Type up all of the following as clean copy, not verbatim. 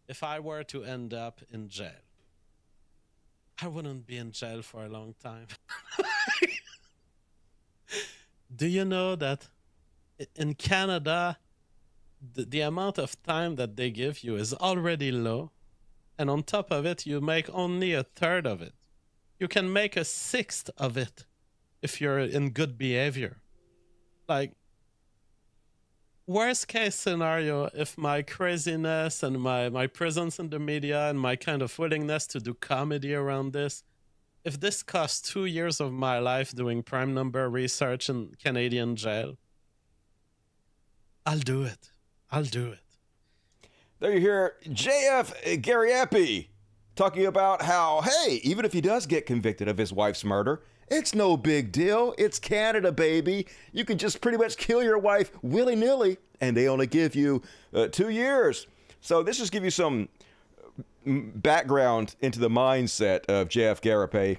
if I were to end up in jail, I wouldn't be in jail for a long time. Do you know that in Canada, the amount of time that they give you is already low? And on top of it, you make only a third of it. You can make a sixth of it if you're in good behavior. Like, worst case scenario, if my craziness and my presence in the media and my kind of willingness to do comedy around this, if this costs 2 years of my life doing prime number research in Canadian jail, I'll do it. I'll do it. There you hear JF Gariepy talking about how, hey, even if he does get convicted of his wife's murder, it's no big deal. It's Canada, baby. You can just pretty much kill your wife willy-nilly, and they only give you 2 years. So this just give you some background into the mindset of JF Gariepy.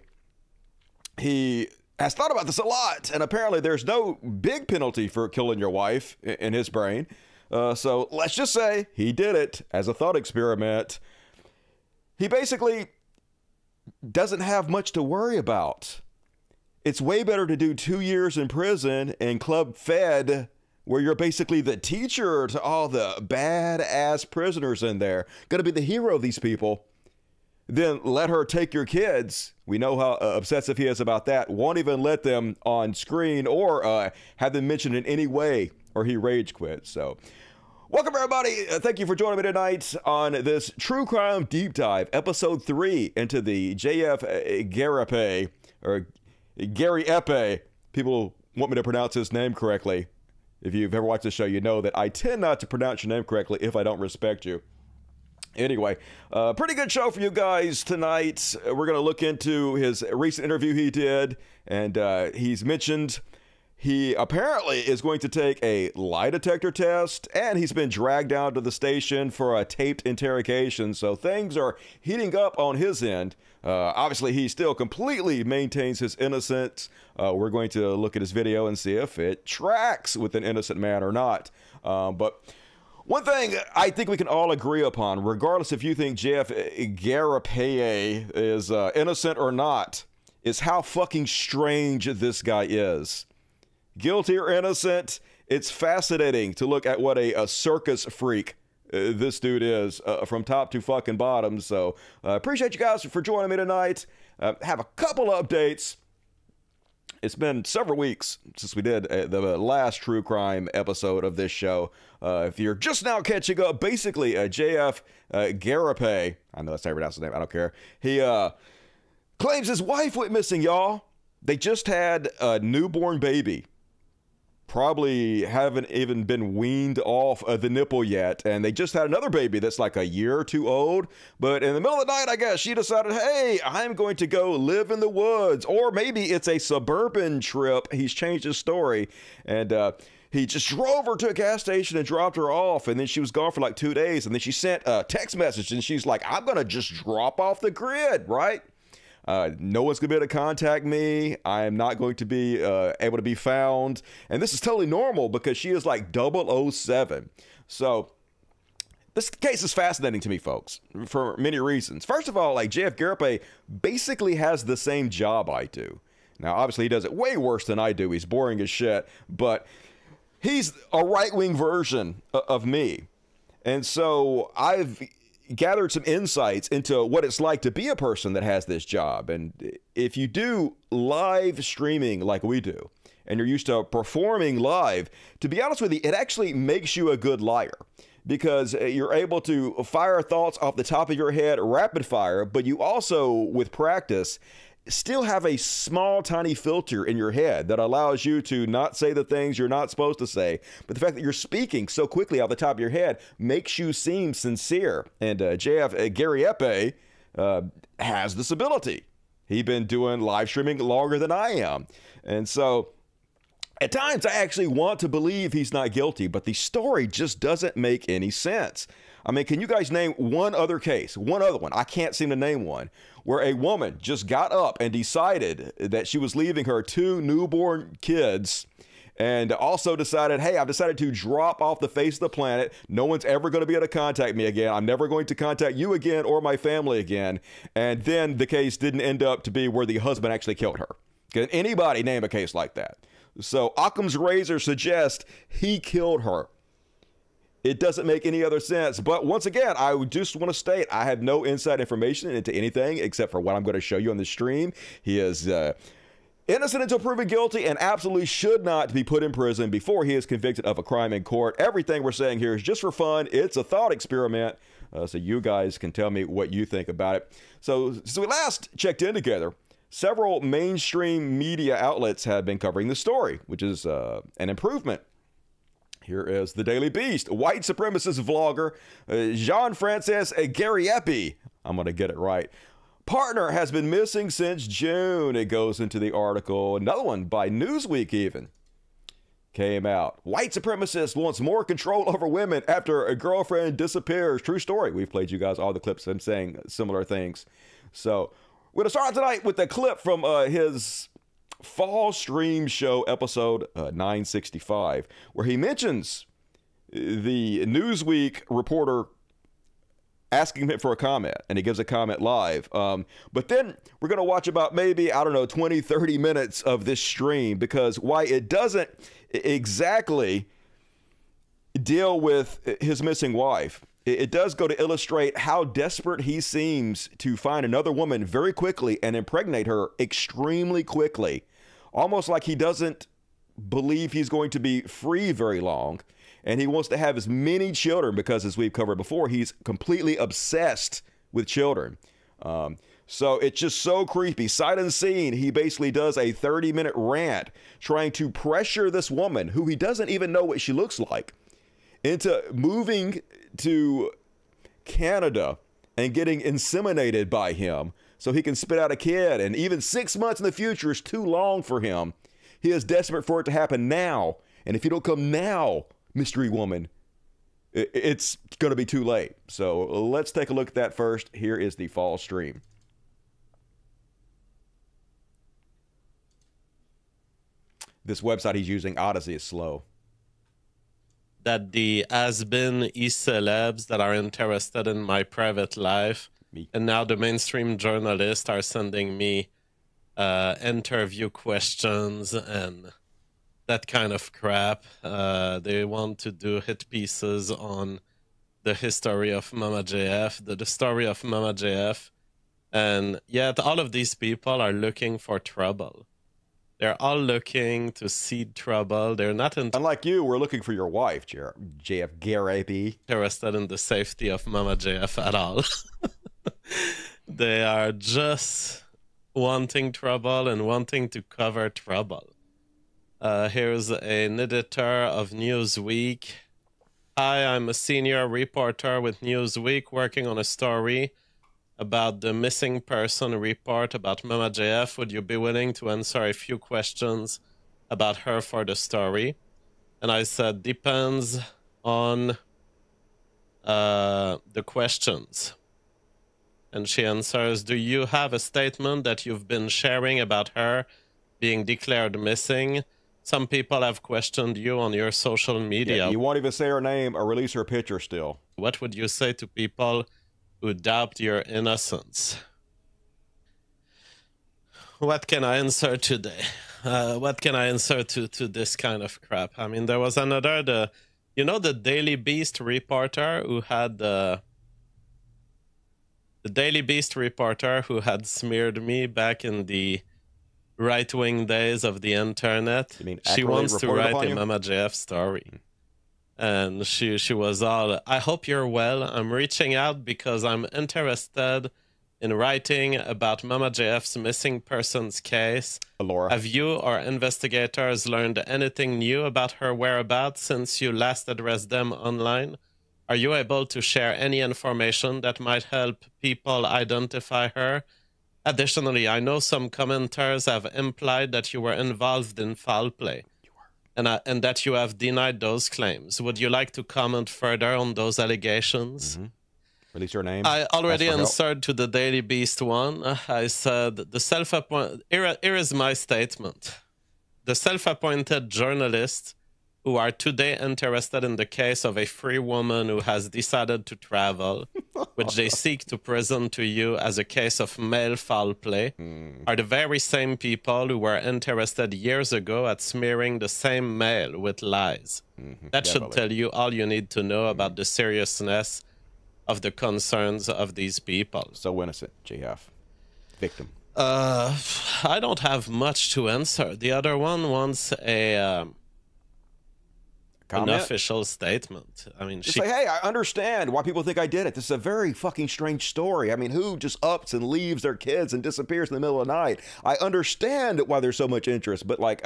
He has thought about this a lot, and apparently there's no big penalty for killing your wife in his brain. So let's just say he did it as a thought experiment. He basically doesn't have much to worry about. It's way better to do 2 years in prison and club fed, where you're basically the teacher to all the badass prisoners in there. Gonna be the hero of these people. Then let her take your kids. We know how obsessive he is about that. Won't even let them on screen or have them mentioned in any way, or he rage quits. So welcome, everybody. Thank you for joining me tonight on this True Crime Deep Dive, Episode 3 into the JF Gariepy, or Gariepy. People want me to pronounce his name correctly. If you've ever watched the show, you know that I tend not to pronounce your name correctly if I don't respect you. Anyway, pretty good show for you guys tonight. We're going to look into his recent interview he did, and he's mentioned he apparently is going to take a lie detector test, and he's been dragged down to the station for a taped interrogation, so things are heating up on his end. Obviously, he still completely maintains his innocence. We're going to look at his video and see if it tracks with an innocent man or not. But one thing I think we can all agree upon, regardless if you think JF Gariepy is innocent or not, is how fucking strange this guy is. Guilty or innocent, it's fascinating to look at what a circus freak this dude is from top to fucking bottom. So appreciate you guys for joining me tonight. Have a couple of updates. It's been several weeks since we did the last true crime episode of this show. If you're just now catching up, basically JF Gariepy, I know that's how you pronounce his name, I don't care. He claims his wife went missing, y'all. They just had a newborn baby. Probably haven't even been weaned off the nipple yet, and they just had another baby that's like a year or two old. But in the middle of the night, I guess she decided, hey, I'm going to go live in the woods, or maybe it's a suburban trip. He's changed his story, and he just drove her to a gas station and dropped her off, and then she was gone for like 2 days, and then she sent a text message, and she's like, I'm gonna just drop off the grid, right? No one's going to be able to contact me. I am not going to be able to be found. And this is totally normal because she is like 007. So this case is fascinating to me, folks, for many reasons. First of all, like JF Gariepy basically has the same job I do. Now, obviously, he does it way worse than I do. He's boring as shit. But he's a right-wing version of me. And so I've gathered some insights into what it's like to be a person that has this job. And if you do live streaming like we do, and you're used to performing live, to be honest with you, it actually makes you a good liar, because you're able to fire thoughts off the top of your head rapid fire, but you also, with practice, still have a small, tiny filter in your head that allows you to not say the things you're not supposed to say. But the fact that you're speaking so quickly off the top of your head makes you seem sincere. And JF Gariepy has this ability. He's been doing live streaming longer than I am. And so at times I actually want to believe he's not guilty, but the story just doesn't make any sense. I mean, can you guys name one other case, one other one? I can't seem to name one where a woman just got up and decided that she was leaving her 2 newborn kids and also decided, hey, I've decided to drop off the face of the planet. No one's ever going to be able to contact me again. I'm never going to contact you again or my family again. And then the case didn't end up to be where the husband actually killed her. Can anybody name a case like that? So Occam's razor suggests he killed her. It doesn't make any other sense. But once again, I just want to state I have no inside information into anything except for what I'm going to show you on the stream. He is innocent until proven guilty and absolutely should not be put in prison before he is convicted of a crime in court. Everything we're saying here is just for fun. It's a thought experiment. So you guys can tell me what you think about it. So since we last checked in together, several mainstream media outlets have been covering the story, which is an improvement. Here is the Daily Beast. White supremacist vlogger Jean-Francis Gariepy. I'm going to get it right. Partner has been missing since June. It goes into the article. Another one by Newsweek even came out. White supremacist wants more control over women after a girlfriend disappears. True story. We've played you guys all the clips of him saying similar things. So we're going to start tonight with a clip from his fall stream show episode 965, where he mentions the Newsweek reporter asking him for a comment, and he gives a comment live. But then we're going to watch about maybe, 20, 30 minutes of this stream, because why it doesn't exactly deal with his missing wife. It does go to illustrate how desperate he seems to find another woman very quickly and impregnate her extremely quickly. Almost like he doesn't believe he's going to be free very long. And he wants to have as many children because, as we've covered before, he's completely obsessed with children. So it's just so creepy. Sight unseen, he basically does a 30-minute rant trying to pressure this woman, who he doesn't even know what she looks like, into moving to Canada and getting inseminated by him so he can spit out a kid. And even 6 months in the future is too long for him. He is desperate for it to happen now. And if you don't come now, mystery woman, it's going to be too late. So let's take a look at that first. Here is the fall stream. This website he's using, Odyssey, is slow. That the has-been e-celebs that are interested in my private life, and now the mainstream journalists are sending me interview questions and that kind of crap. They want to do hit pieces on the history of Mama JF, the story of Mama JF, and yet all of these people are looking for trouble. They're all looking to seed trouble. They're not unlike you, we're looking for your wife, JF Gariepy. Interested in the safety of Mama JF at all. They are just wanting trouble and wanting to cover trouble. Here's an editor of Newsweek. Hi, I'm a senior reporter with Newsweek working on a story about the missing person report about Mama JF. Would you be willing to answer a few questions about her for the story? And I said, depends on the questions. And she answers, do you have a statement that you've been sharing about her being declared missing? Some people have questioned you on your social media. Yeah, you won't even say her name or release her picture still. What would you say to people who doubt your innocence? What can I answer today? What can I answer to this kind of crap? I mean, there was another, the Daily Beast reporter who had the Daily Beast reporter who had smeared me back in the right-wing days of the internet. You mean she wants to write a you? Mama JF story. And she was all, I hope you're well. I'm reaching out because I'm interested in writing about Mama JF's missing persons case. Laura. Have you or investigators learned anything new about her whereabouts since you last addressed them online? Are you able to share any information that might help people identify her? Additionally, I know some commenters have implied that you were involved in foul play. And that you have denied those claims. Would you like to comment further on those allegations? Mm-hmm. Release your name. I already answered to the Daily Beast one. I said, the self-appointed... Here is my statement. the self-appointed journalists who are today interested in the case of a free woman who has decided to travel, which they seek to present to you as a case of male foul play, are the very same people who were interested years ago at smearing the same male with lies. That should tell you all you need to know about the seriousness of the concerns of these people. So innocent, JF. Victim. I don't have much to answer. The other one wants an official statement. I mean, just say, hey, I understand why people think I did it. This is a very fucking strange story. I mean, who just ups and leaves their kids and disappears in the middle of the night? I understand why there's so much interest, but like,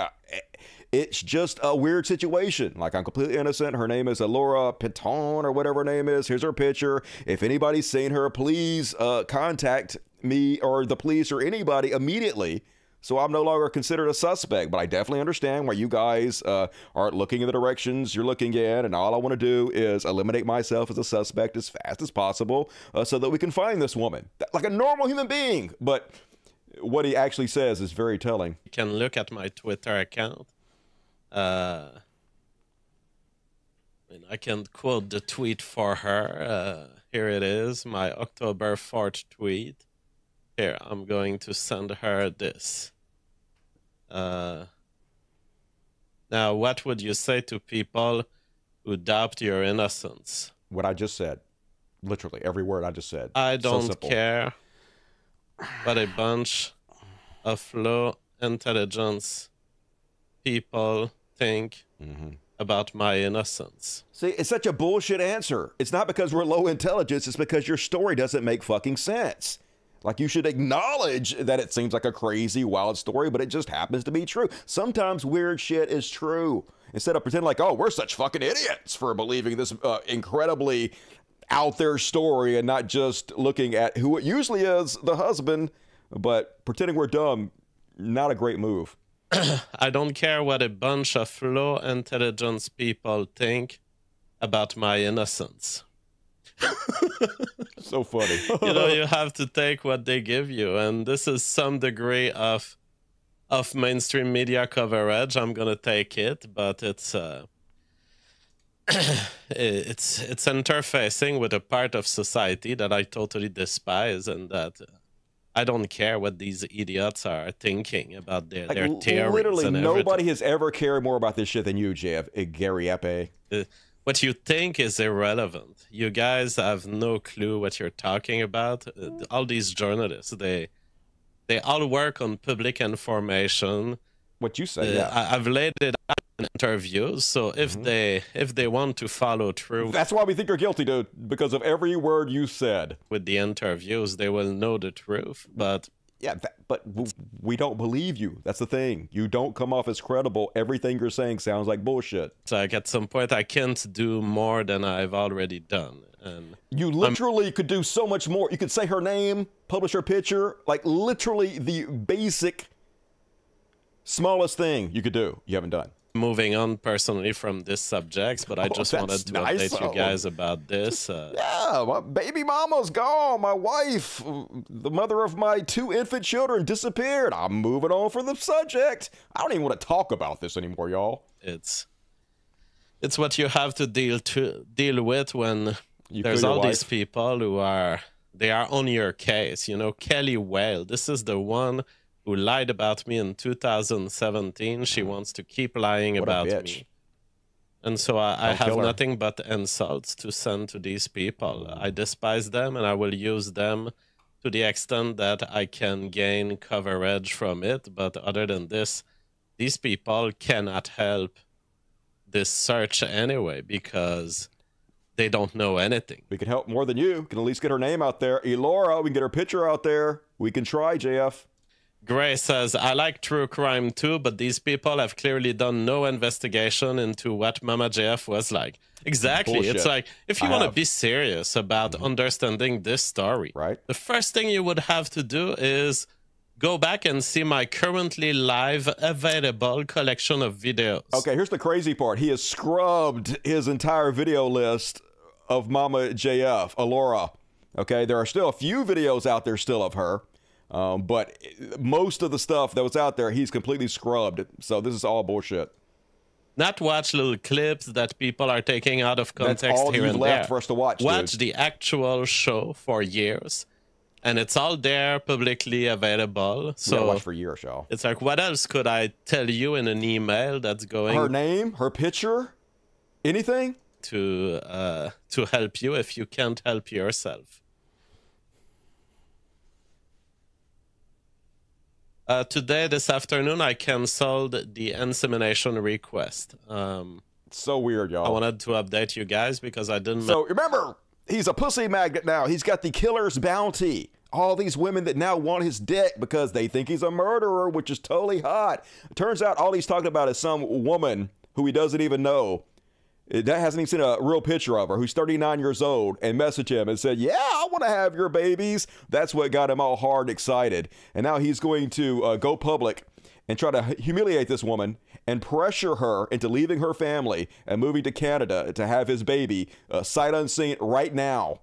it's just a weird situation. Like, I'm completely innocent. Her name is Laura Piton or whatever her name is. Here's her picture. If anybody's seen her, please contact me or the police or anybody immediately, so I'm no longer considered a suspect. But I definitely understand why you guys aren't looking in the directions you're looking in, and all I want to do is eliminate myself as a suspect as fast as possible so that we can find this woman like a normal human being. But what he actually says is very telling. You can look at my Twitter account. I can quote the tweet for her. Here it is, my October 4th tweet. Here, I'm going to send her this. Now, what would you say to people who doubt your innocence? What I just said. Literally, every word I just said. I don't care what a bunch of low intelligence people think about my innocence. See, it's such a bullshit answer. It's not because we're low intelligence. It's because your story doesn't make fucking sense. Like, you should acknowledge that it seems like a crazy, wild story, but it just happens to be true. Sometimes weird shit is true. Instead of pretending like, oh, we're such fucking idiots for believing this incredibly out there story and not just looking at who it usually is, the husband, but pretending we're dumb, not a great move. I don't care what a bunch of low intelligence people think about my innocence. So funny. You know, you have to take what they give you, and this is some degree of mainstream media coverage. I'm gonna take it, but it's it's interfacing with a part of society that I totally despise, and that I don't care what these idiots are thinking about their theories. Literally, and nobody has ever cared more about this shit than you, JF Gariepy. What you think is irrelevant. You guys have no clue what you're talking about. All these journalists, they all work on public information. What you say, yeah. I've laid it out in interviews, so if they want to follow through... That's why we think you're guilty, dude, because of every word you said. With the interviews, they will know the truth, but... Yeah, but we don't believe you. That's the thing. You don't come off as credible. Everything you're saying sounds like bullshit. So like at some point, I can't do more than I've already done. And you literally could do so much more. You could say her name, publish her picture, like literally the basic smallest thing you could do. You haven't done. Moving on personally from this subject, but I just wanted to update you guys about this. Yeah, my baby mama's gone. My wife, the mother of my 2 infant children, disappeared. I'm moving on from the subject. I don't even want to talk about this anymore, y'all. It's what you have to deal with when there's all these people who are on your case. You know, Kelly Whale. This is the one who lied about me in 2017. She wants to keep lying about me. And so I have nothing but insults to send to these people. I despise them, and I will use them to the extent that I can gain coverage from it. But other than this, these people cannot help this search anyway, because they don't know anything. We can help more than you. We can at least get her name out there. Elora, we can get her picture out there. We can try, JF. Gray says, I like true crime too, but these people have clearly done no investigation into what Mama JF was like. Exactly. Bullshit. It's like, if you want to be serious about understanding this story, the first thing you would have to do is go back and see my currently live available collection of videos. Okay, here's the crazy part. He has scrubbed his entire video list of Mama JF, Elora. Okay, there are still a few videos out there still of her. But most of the stuff that was out there, he's completely scrubbed. So this is all bullshit. Not watch little clips that people are taking out of context. That's all here you've and left there. for us to watch, Watch dude. the actual show for years, and it's all there, publicly available. So watch for years, y'all. It's like, what else could I tell you in an email that's going her name, her picture, anything to help you if you can't help yourself? Today, this afternoon, I canceled the insemination request. So weird, y'all. I wanted to update you guys because I didn't. So remember, he's a pussy magnet now. He's got the killer's bounty. All these women that now want his dick because they think he's a murderer, which is totally hot. It turns out all he's talking about is some woman who he doesn't even know. That hasn't even seen a real picture of her, who's 39 years old, and messaged him and said, yeah, I want to have your babies. That's what got him all hard and excited. And now he's going to go public and try to humiliate this woman and pressure her into leaving her family and moving to Canada to have his baby sight unseen right now.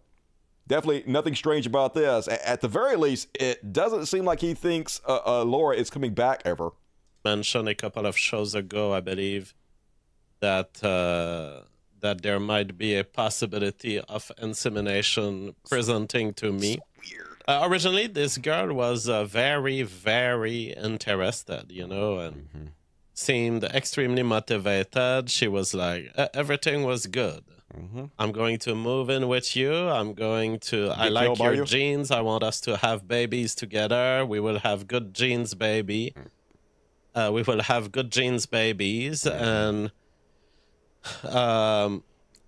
Definitely nothing strange about this. At the very least, it doesn't seem like he thinks Laura is coming back ever. Mentioned a couple of shows ago, I believe, that that there might be a possibility of insemination presenting to me. Weird. Originally, this girl was very, very interested, you know, and seemed extremely motivated. She was like, everything was good. I'm going to move in with you. I like your genes. I want us to have babies together. We will have good genes, baby. We will have good genes babies. And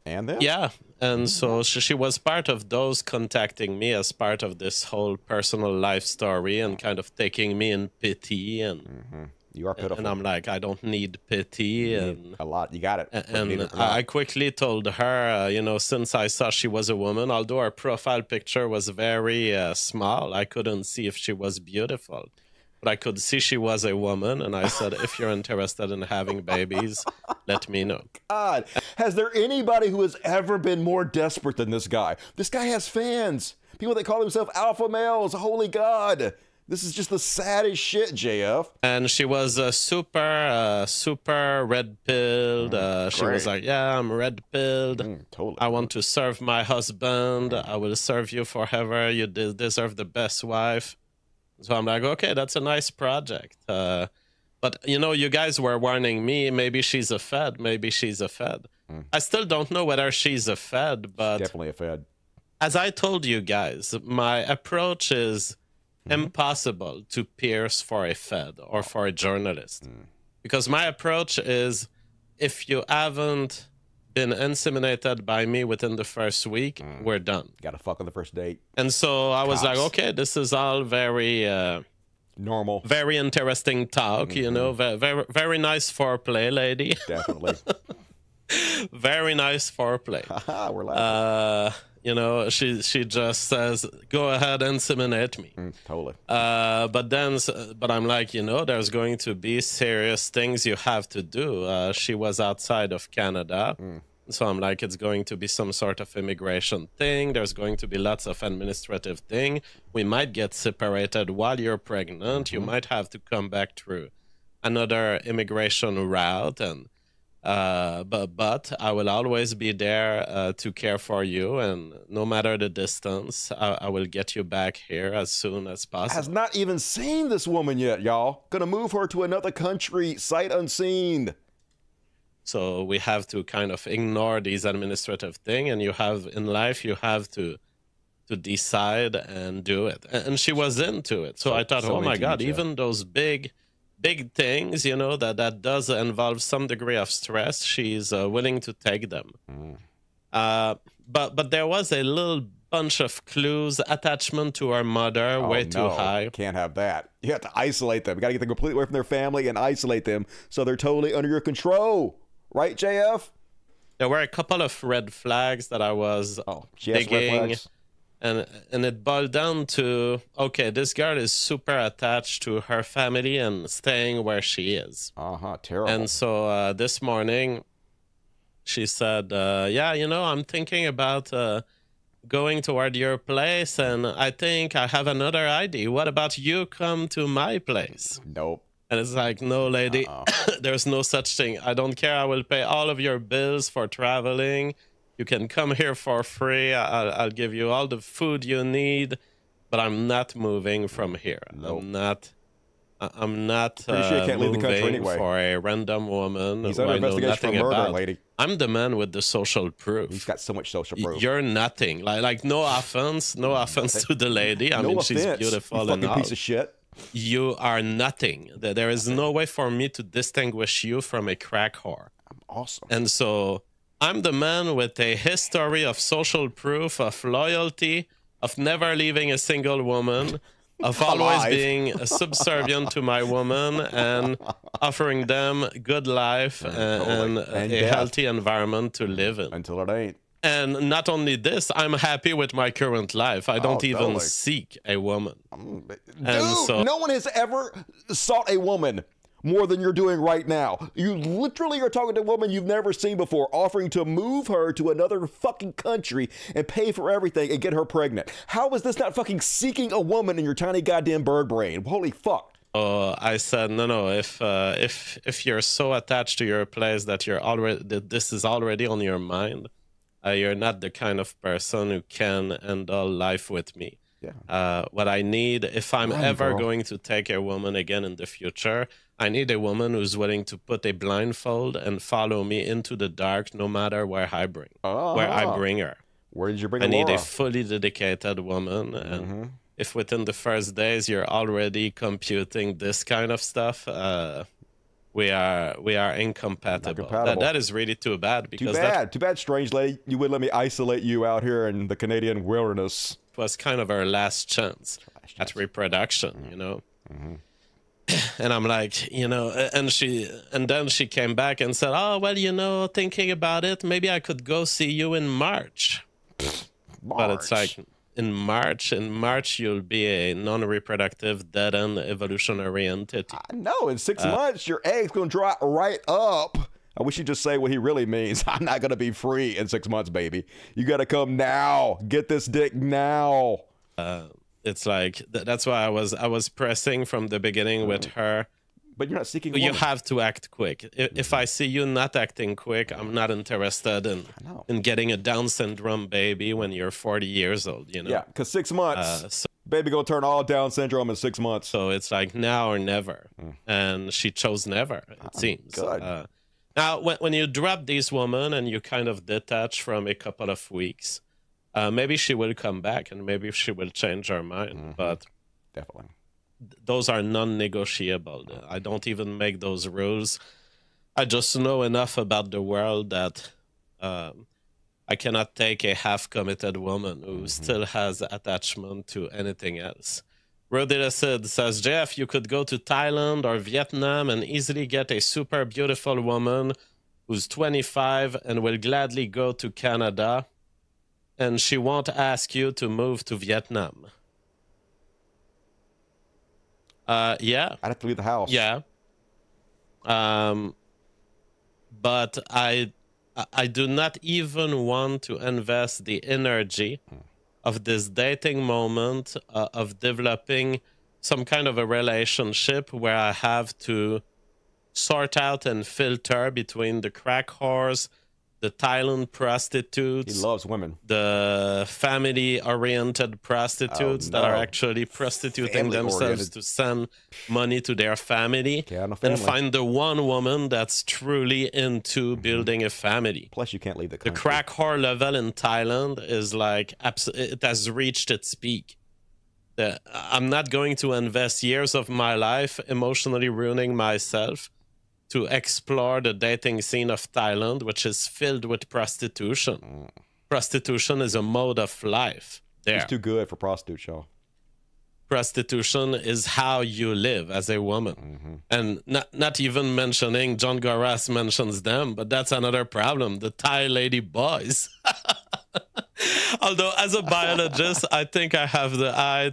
then? Yeah. And so she was part of those contacting me as part of this whole personal life story and kind of taking me in pity. And you are pitiful. And I'm like, I don't need pity. And a lot. You got it. And I quickly told her, you know, since I saw she was a woman, although her profile picture was very small, I couldn't see if she was beautiful. But I could see she was a woman, and I said, if you're interested in having babies, let me know. God, has there anybody who has ever been more desperate than this guy? This guy has fans. People that call themselves alpha males. Holy God. This is just the saddest shit, JF. And she was super red-pilled. She was like, yeah, I'm red-pilled. Totally. I want to serve my husband. I will serve you forever. You deserve the best wife. So I'm like, okay, that's a nice project. But, you know, you guys were warning me, maybe she's a fed, maybe she's a fed. I still don't know whether she's a fed, but... Definitely a fed. As I told you guys, my approach is impossible to pierce for a fed or for a journalist. Because my approach is, if you haven't been inseminated by me within the first week, we're done. Gotta fuck on the first date. And so I was like, okay, this is all very normal, very interesting talk, you know, very, very nice foreplay, lady. Definitely. Very nice foreplay. We're laughing. You know, she just says, go ahead, inseminate me. Totally. But I'm like, you know, there's going to be serious things you have to do. She was outside of Canada. So I'm like, it's going to be some sort of immigration thing. There's going to be lots of administrative thing. We might get separated while you're pregnant. You might have to come back through another immigration route. And but I will always be there to care for you. And no matter the distance, I will get you back here as soon as possible. Has not even seen this woman yet, y'all. Gonna move her to another country, sight unseen. So we have to kind of ignore these administrative things, and you have in life, you have to decide and do it. And she was into it. So I thought, oh my God, even those big things, you know, that does involve some degree of stress, she's willing to take them. But there was a little bunch of clues, attachment to her mother, way too high. Can't have that. You have to isolate them. You got to get them completely away from their family and isolate them so they're totally under your control. Right, JF? There were a couple of red flags that I was digging, and it boiled down to, okay, this girl is super attached to her family and staying where she is. Terrible. And so this morning, she said, yeah, you know, I'm thinking about going toward your place, and I think I have another idea. What about you come to my place? Nope. And it's like, no, lady, there's no such thing. I don't care. I will pay all of your bills for traveling. You can come here for free. I'll give you all the food you need, but I'm not moving from here. Nope. I'm not Pretty sure you can't leave the country moving anyway. for a random woman He's who under I know investigation for nothing murder, about. lady. I'm the man with the social proof. He's got so much social proof. You're nothing. Like no offense to the lady. I mean, she's beautiful you and fucking all. piece of shit. You are nothing. There is no way for me to distinguish you from a crack whore. I'm awesome. And so I'm the man with a history of social proof, of loyalty, of never leaving a single woman, of always being subservient to my woman and offering them good life and a healthy environment to live in. Until it ain't. And not only this, I'm happy with my current life. I don't even seek a woman. Dude, no one has ever sought a woman more than you're doing right now. You literally are talking to a woman you've never seen before, offering to move her to another fucking country and pay for everything and get her pregnant. How is this not fucking seeking a woman in your tiny goddamn bird brain? Holy fuck. I said no. If you're so attached to your place that this is already on your mind, you're not the kind of person who can handle life with me. Yeah. What I need, if I'm ever going to take a woman again in the future, I need a woman who's willing to put a blindfold and follow me into the dark, no matter where I bring her. Where did you bring her? I need a fully dedicated woman, and if within the first days you're already computing this kind of stuff, we are incompatible. That is really too bad. Because too bad, strange lady. You wouldn't let me isolate you out here in the Canadian wilderness. It was kind of our last chance at reproduction, you know. And I'm like, you know, and then she came back and said, oh, well, you know, thinking about it, maybe I could go see you in March. But it's like, in March you'll be a non-reproductive, dead-end evolutionary entity. No, in 6 months, your egg's going to dry right up. I wish you'd just say what he really means. I'm not going to be free in 6 months, baby. You got to come now. Get this dick now. It's like, that's why I was pressing from the beginning with her. But you're not seeking You have to act quick. If I see you not acting quick, I'm not interested in getting a Down syndrome baby when you're 40 years old, you know? Yeah, because 6 months, baby gonna turn all Down syndrome in 6 months. So it's like now or never. And she chose never, it seems. Good. Now, when you drop these women and you kind of detach from a couple of weeks, maybe she will come back and maybe she will change her mind. But definitely, those are non-negotiable. I don't even make those rules. I just know enough about the world that I cannot take a half-committed woman who still has attachment to anything else. Rodila says, JF, you could go to Thailand or Vietnam and easily get a super beautiful woman who's 25 and will gladly go to Canada, and she won't ask you to move to Vietnam. Yeah. I'd have to leave the house. Yeah. But I do not even want to invest the energy of this dating moment of developing some kind of a relationship where I have to sort out and filter between the crack whores, the Thailand prostitutes. He loves women. The family-oriented prostitutes that are actually prostituting themselves to send money to their family. And find the one woman that's truly into building a family. Plus, you can't leave the country. The crack whore level in Thailand is like, it has reached its peak. I'm not going to invest years of my life emotionally ruining myself to explore the dating scene of Thailand, which is filled with prostitution. Prostitution is a mode of life there. It's too good for prostitutes, y'all. Prostitution is how you live as a woman. And not even mentioning, John Goras mentions them, but that's another problem, the Thai lady boys. Although as a biologist, I think I have the eye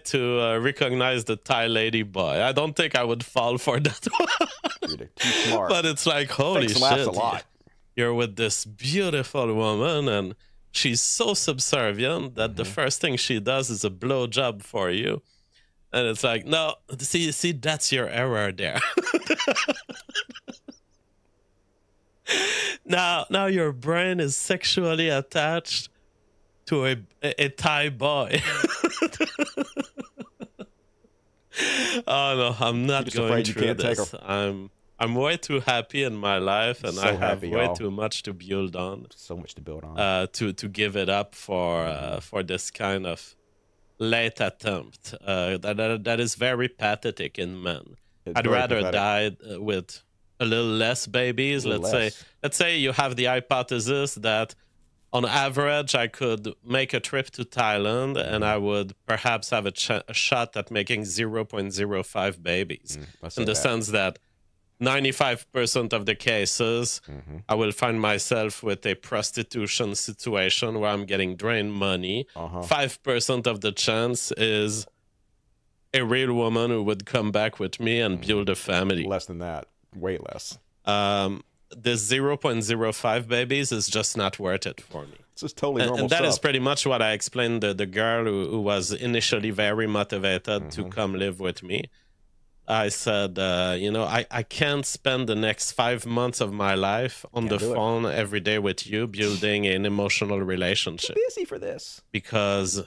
to recognize the Thai lady boy. I don't think I would fall for that one. You're too smart. But it's like, holy shit. A lot. You're with this beautiful woman and she's so subservient that the first thing she does is a blowjob for you. And it's like, no, see, that's your error there. Now your brain is sexually attached to a Thai boy. Oh no, I'm not going through this. I'm way too happy in my life, and I have way too much to build on. So much to build on. To give it up for this kind of late attempt that is very pathetic in men. I'd rather die with a little less babies. Let's say you have the hypothesis that on average I could make a trip to Thailand and I would perhaps have a shot at making 0.05 babies. In the sense that 95% of the cases, I will find myself with a prostitution situation where I'm getting drained money. 5% of the chance is a real woman who would come back with me and build a family. Less than that. Way less. This 0.05 babies is just not worth it for me. It's just totally normal and that stuff. is pretty much what I explained to the girl who was initially very motivated to come live with me. I said, you know, I can't spend the next 5 months of my life on the phone every day with you building an emotional relationship. Too busy for this. Because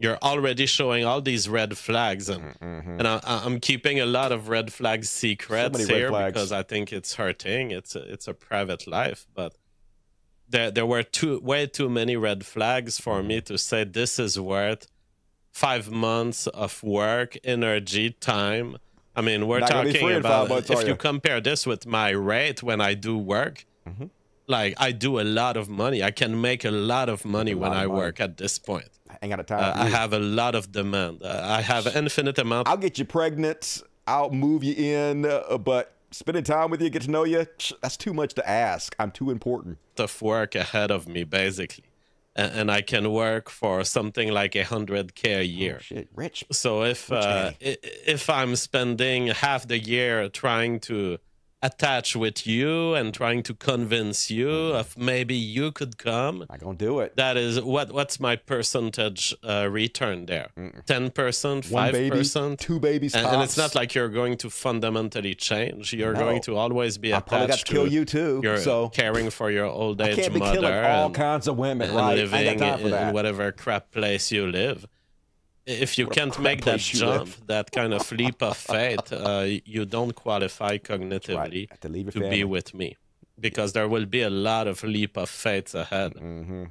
you're already showing all these red flags. And, and I'm keeping a lot of red flag secrets here because I think it's hurting. It's a private life. But there were way too many red flags for me to say this is worth 5 months of work, energy, time. I mean, we're talking about, if you compare this with my rate when I do work, like I do a lot of money. I can make a lot of money when I work at this point. I ain't got a time. I have a lot of demand. I have an infinite amount. I'll get you pregnant. I'll move you in. But spending time with you, get to know you, that's too much to ask. I'm too important. Of work ahead of me, basically. And I can work for something like 100K a year. Oh, shit, rich. So if I'm spending half the year trying to attach with you and trying to convince you of maybe you could come, I'm gonna do it. That is what's my percentage return there? 10%, 5%, 2 babies, and it's not like you're going to fundamentally change. You're going to always be attached. Probably got to kill you too. You're caring for your old age mother. I can't be killing all kinds of women, right? Living I ain't got time for that. In whatever crap place you live. If you can't make that jump, that kind of leap of faith, you don't qualify cognitively to be with me. Because there will be a lot of leap of faith ahead.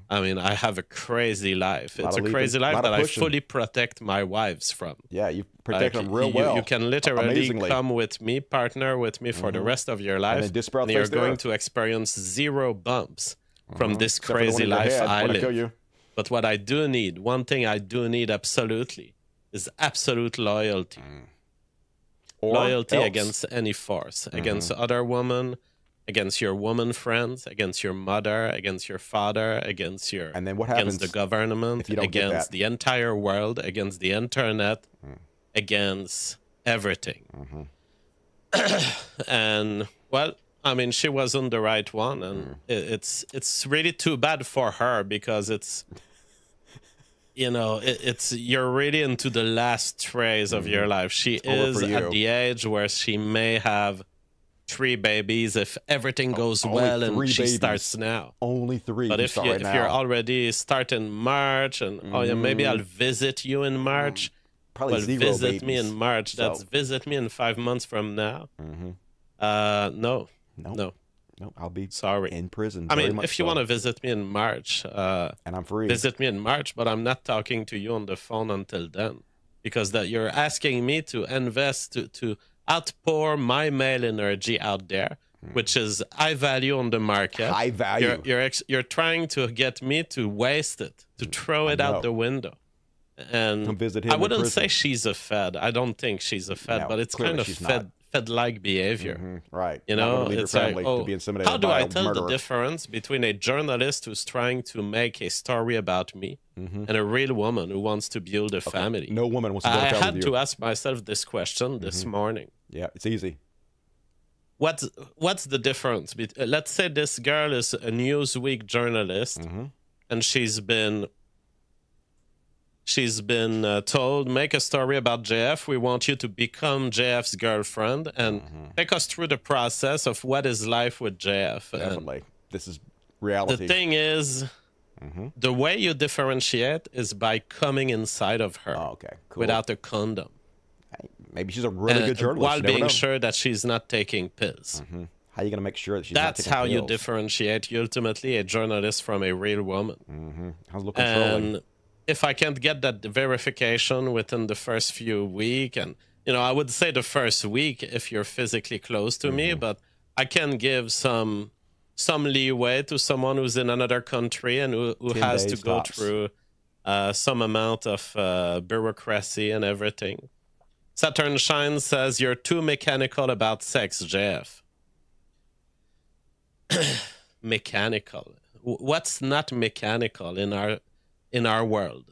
I mean, I have a crazy life. It's a crazy life that I fully protect my wives from. Yeah, you protect them real well. You can literally come with me, partner with me for the rest of your life, and you're going to experience 0 bumps from this crazy life I live. But what I do need, one thing I do need absolutely, is absolute loyalty. Loyalty against any force, against other women, against your woman friends, against your mother, against your father, against your, and then what happens against the government, against the entire world, against the internet, against everything. And well, I mean, she wasn't the right one, and it's really too bad for her because it's, you know, it's you're really into the last phase of your life. She is at the age where she may have 3 babies if everything goes well, and she starts now. Only 3. But if you're already starting March, and oh yeah, maybe I'll visit you in March. Probably 0 visit babies. Me in March. That's visit me in 5 months from now. No. I'll be in prison. I mean, if you want to visit me in March, and I'm free, visit me in March, but I'm not talking to you on the phone until then, because that you're asking me to invest, to outpour my male energy out there, which is high value on the market. High value. You're trying to get me to waste it, to throw it out the window. And come visit him. I wouldn't say she's a fed. I don't think she's a fed, but it's kind of fed-like behavior. Right. You know, it's like, oh, how do I tell the difference between a journalist who's trying to make a story about me and a real woman who wants to build a family? No woman wants to build a family. I had to ask myself this question this morning. Yeah, it's easy. What's the difference? Let's say this girl is a Newsweek journalist, and she's been told, make a story about JF. We want you to become JF's girlfriend and take us through the process of what is life with JF. Definitely. And this is reality. the thing is, the way you differentiate is by coming inside of her without a condom. Maybe she's a really good journalist. While being sure that she's not taking pills. How are you going to make sure that she's not taking pills? That's how you differentiate, ultimately, a journalist from a real woman. How's a little controlling? And if I can't get that verification within the first few weeks, and, you know, I would say the first week if you're physically close to me, but I can give some leeway to someone who's in another country and who has to go through some amount of bureaucracy and everything. Saturn Shine says, you're too mechanical about sex, JF. Mechanical. What's not mechanical in our world?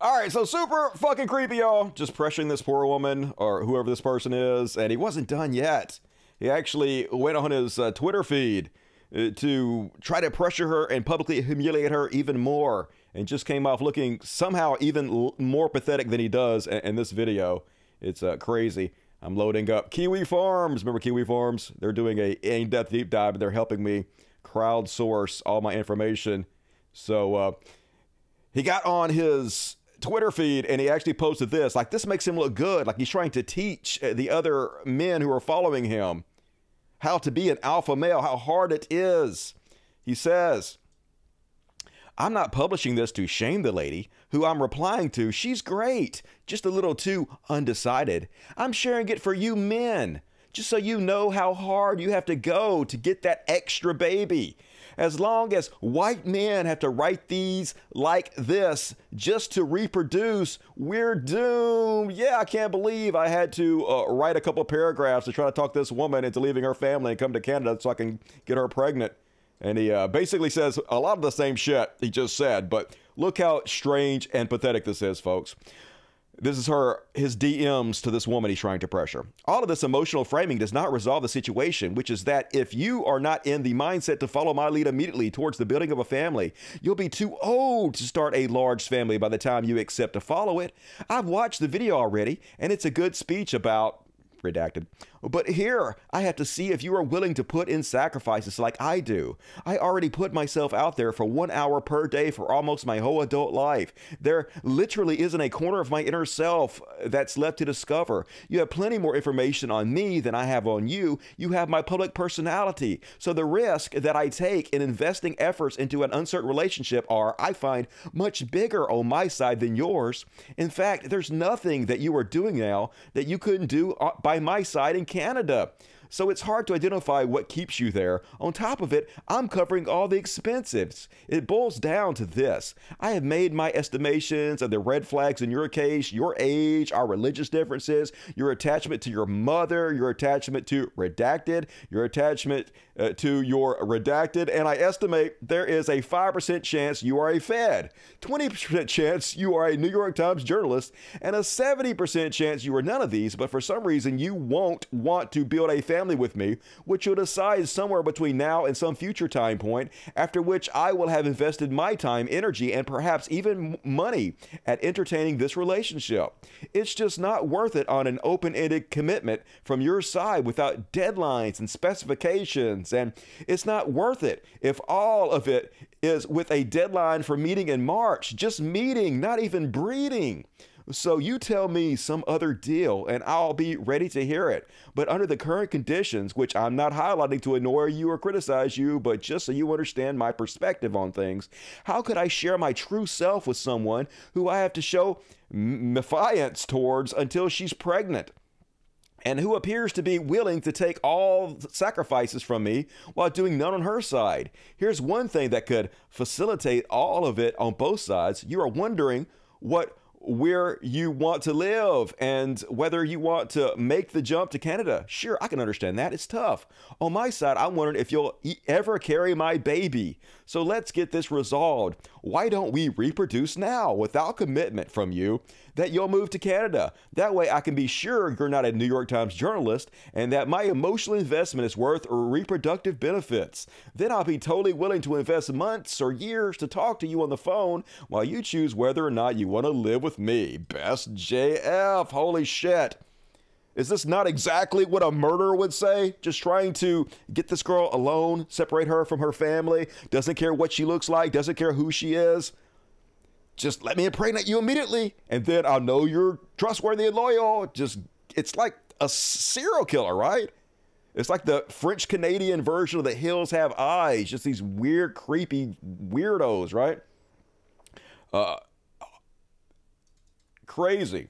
All right, so super fucking creepy, y'all. Just pressuring this poor woman or whoever this person is, and he wasn't done yet. He actually went on his Twitter feed to try to pressure her and publicly humiliate her even more, and just came off looking somehow even more pathetic than he does in this video. It's crazy. I'm loading up Kiwi Farms. Remember Kiwi Farms? They're doing a in-depth deep dive, and they're helping me crowdsource all my information. So he got on his Twitter feed, and he actually posted this. Like, this makes him look good. Like, he's trying to teach the other men who are following him how to be an alpha male, how hard it is. He says, I'm not publishing this to shame the lady who I'm replying to. She's great, just a little too undecided. I'm sharing it for you men, just so you know how hard you have to go to get that extra baby. As long as white men have to write these like this just to reproduce, we're doomed. Yeah, I can't believe I had to write a couple paragraphs to try to talk this woman into leaving her family and come to Canada so I can get her pregnant. And he basically says a lot of the same shit he just said, but look how strange and pathetic this is, folks. This is his DMs to this woman he's trying to pressure. All of this emotional framing does not resolve the situation, which is that if you are not in the mindset to follow my lead immediately towards the building of a family, you'll be too old to start a large family by the time you accept to follow it. I've watched the video already, and it's a good speech about redacted. But here, I have to see if you are willing to put in sacrifices like I do. I already put myself out there for 1 hour per day for almost my whole adult life. There literally isn't a corner of my inner self that's left to discover. You have plenty more information on me than I have on you. You have my public personality. So the risk that I take in investing efforts into an uncertain relationship are, I find, much bigger on my side than yours. In fact, there's nothing that you are doing now that you couldn't do by my side in Canada. So it's hard to identify what keeps you there. On top of it, I'm covering all the expenses. It boils down to this. I have made my estimations of the red flags in your case, your age, our religious differences, your attachment to your mother, your attachment to redacted, your attachment to your redacted, and I estimate there is a 5% chance you are a Fed, 20% chance you are a New York Times journalist, and a 70% chance you are none of these, but for some reason you won't want to build a family with me, which you'll decide somewhere between now and some future time point, after which I will have invested my time, energy, and perhaps even money at entertaining this relationship. It's just not worth it on an open-ended commitment from your side without deadlines and specifications, and it's not worth it if all of it is with a deadline for meeting in March, just meeting, not even breeding. So you tell me some other deal and I'll be ready to hear it. But under the current conditions, which I'm not highlighting to annoy you or criticize you, but just so you understand my perspective on things, how could I share my true self with someone who I have to show defiance towards until she's pregnant? And who appears to be willing to take all sacrifices from me while doing none on her side. Here's one thing that could facilitate all of it on both sides. You are wondering where you want to live and whether you want to make the jump to Canada. Sure, I can understand that. It's tough. On my side, I'm wondering if you'll ever carry my baby. So let's get this resolved. Why don't we reproduce now without commitment from you? that you'll move to Canada. That way I can be sure you're not a New York Times journalist and that my emotional investment is worth reproductive benefits. Then I'll be totally willing to invest months or years to talk to you on the phone while you choose whether or not you want to live with me. Best JF. Holy shit. Is this not exactly what a murderer would say? Just trying to get this girl alone, separate her from her family, doesn't care what she looks like, doesn't care who she is. Just let me impregnate you immediately, and then I'll know you're trustworthy and loyal. Just, it's like a serial killer, right? It's like the French-Canadian version of The Hills Have Eyes. Just these weird, creepy weirdos, right? Crazy.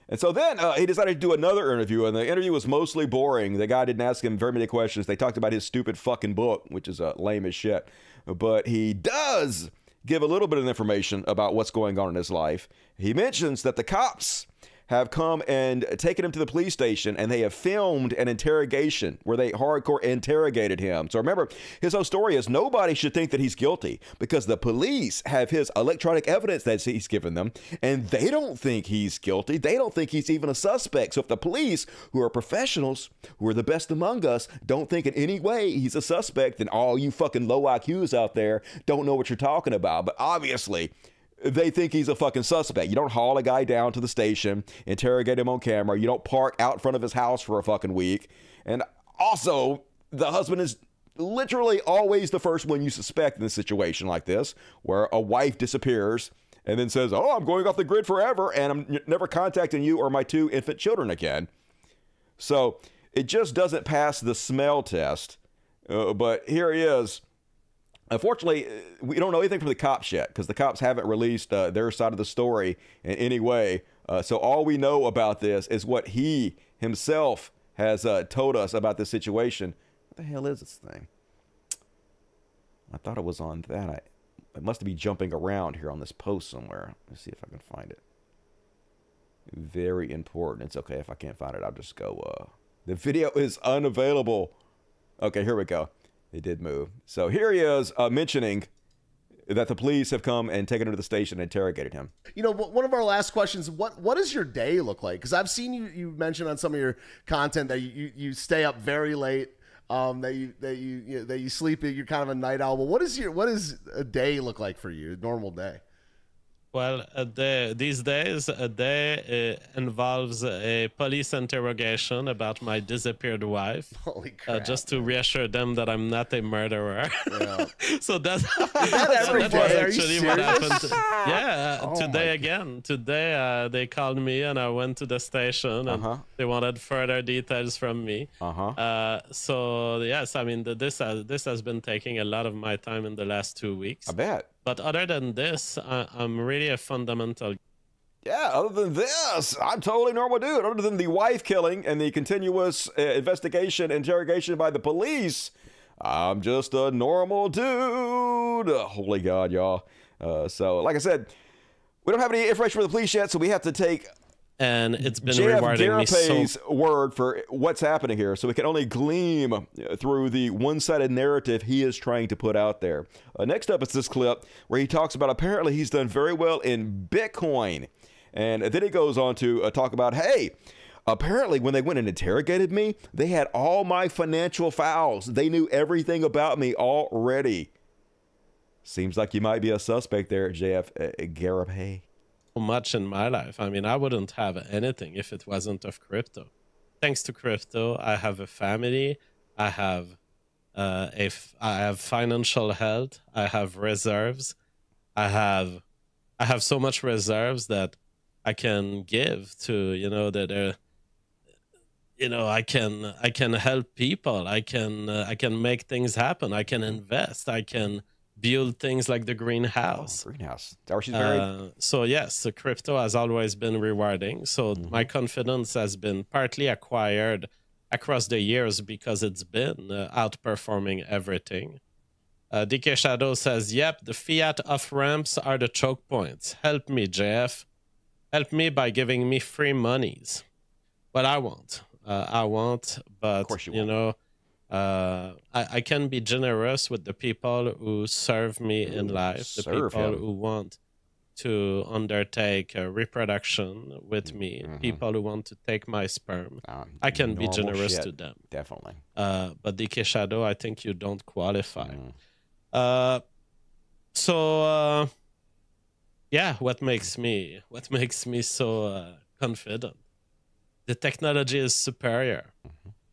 And so then he decided to do another interview, and the interview was mostly boring. The guy didn't ask him very many questions. They talked about his stupid fucking book, which is lame as shit. But he does give a little bit of information about what's going on in his life. He mentions that the cops have come and taken him to the police station, and they have filmed an interrogation where they hardcore interrogated him. So remember, his whole story is nobody should think that he's guilty because the police have his electronic evidence that he's given them, and they don't think he's guilty. They don't think he's even a suspect. So if the police, who are professionals, who are the best among us, don't think in any way he's a suspect, then all you fucking low IQs out there don't know what you're talking about. But obviously, they think he's a fucking suspect. You don't haul a guy down to the station, interrogate him on camera. You don't park out in front of his house for a fucking week. And also, the husband is literally always the first one you suspect in a situation like this, where a wife disappears and then says, oh, I'm going off the grid forever, and I'm never contacting you or my 2 infant children again. So it just doesn't pass the smell test. But here he is. Unfortunately, we don't know anything from the cops yet because the cops haven't released their side of the story in any way. So all we know about this is what he himself has told us about this situation. What the hell is this thing? I thought it was on that. It must be jumping around here on this post somewhere. Let's see if I can find it. Very important. It's okay if I can't find it. I'll just go. The video is unavailable. Okay, here we go. It did move. So here he is mentioning that the police have come and taken him to the station and interrogated him. You know, one of our last questions, what does your day look like? Because I've seen you mention on some of your content that you stay up very late, that you sleep, you're kind of a night owl. But what does a day look like for you, a normal day? Well, these days, a day involves a police interrogation about my disappeared wife. Holy crap. Just to reassure them that I'm not a murderer. Yeah. So that every was day? actually what happened. Yeah, Oh today again. Today they called me and I went to the station and they wanted further details from me. So yes, I mean, this has been taking a lot of my time in the last 2 weeks. I bet. But other than this, I'm really a fundamental. Yeah, other than this, I'm totally normal dude. Other than the wife killing and the continuous investigation, interrogation by the police, I'm just a normal dude. Holy God, y'all. So, like I said, we don't have any information from the police yet, so we have to take And it's been JF rewarding me Gariepy's word for what's happening here, so we can only gleam through the one-sided narrative he is trying to put out there. Next up is this clip where he talks about apparently he's done very well in Bitcoin. And then he goes on to talk about, hey, apparently when they went and interrogated me, they had all my financial files. They knew everything about me already. Seems like you might be a suspect there, JF Gariepy. much in my life. I mean, I wouldn't have anything if it wasn't of crypto. Thanks to crypto, I have a family. I have I have financial health. I have reserves. I have so much reserves that I can give to, I can help people. I can make things happen. I can invest. I can build things like the greenhouse. Oh, greenhouse. Is that where she's married? So yes, the crypto has always been rewarding. So my confidence has been partly acquired across the years because it's been outperforming everything. DK Shadow says, yep, the fiat off-ramps are the choke points. Help me, JF. Help me by giving me free monies. Well, I won't. But, of course you won't. I can be generous with the people who serve me in life, the people who want to undertake a reproduction with me, people who want to take my sperm, I can be normal generous shit. to them. Definitely. But DK Shadow, I think you don't qualify. Yeah, what makes me so confident? The technology is superior.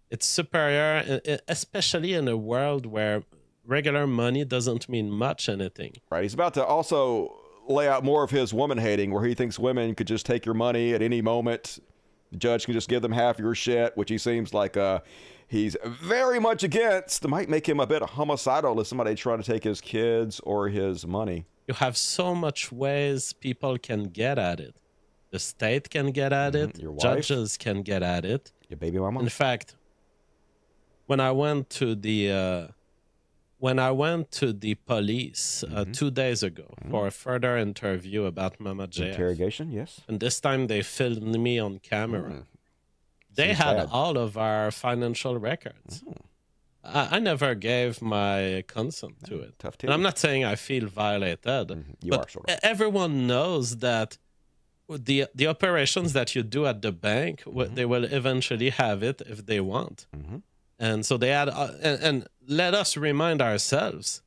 It's superior, especially in a world where regular money doesn't mean much anything. Right. He's about to also lay out more of his woman hating, where he thinks women could just take your money at any moment. The judge can just give them half your shit, which he seems like he's very much against. It might make him a bit homicidal if somebody trying to take his kids or his money. You have so much ways people can get at it. The state can get at it. Your wife. Judges can get at it. Your baby mama. In fact, when I went to the police 2 days ago for a further interview about Mama JF, Interrogation, yes. and this time they filmed me on camera. They Seems had bad. all of our financial records. I never gave my consent to it. Tough And I'm titty. not saying I feel violated, You but are sort of. everyone knows that the operations that you do at the bank, they will eventually have it if they want. And so they had, and let us remind ourselves,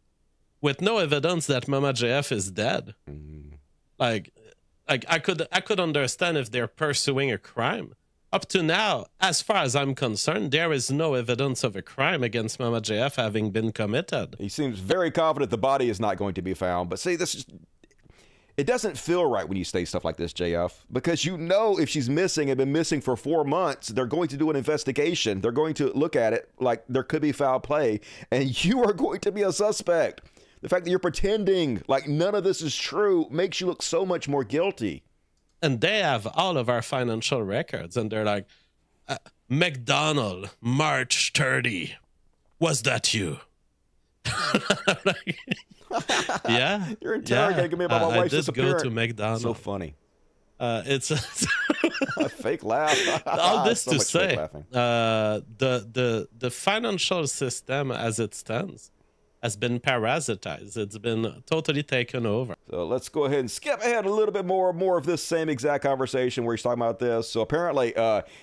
with no evidence that Mama JF is dead. Like I could understand if they're pursuing a crime. Up to now, as far as I'm concerned, there is no evidence of a crime against Mama JF having been committed. He seems very confident the body is not going to be found. But see, it doesn't feel right when you say stuff like this, JF, because you know if she's missing and been missing for 4 months, they're going to do an investigation. They're going to look at it like there could be foul play, and you are going to be a suspect. The fact that you're pretending like none of this is true makes you look so much more guilty. And they have all of our financial records, and they're like, McDonald, March 30. Was that you? Like, yeah. You're interrogating me about my wife's I did disappearance. go to McDonald's. So funny. It's A fake laugh. all this So to much fake say, laughing. the financial system as it stands has been parasitized. It's been totally taken over. So let's go ahead and skip ahead a little bit more of this same exact conversation where he's talking about this. So apparently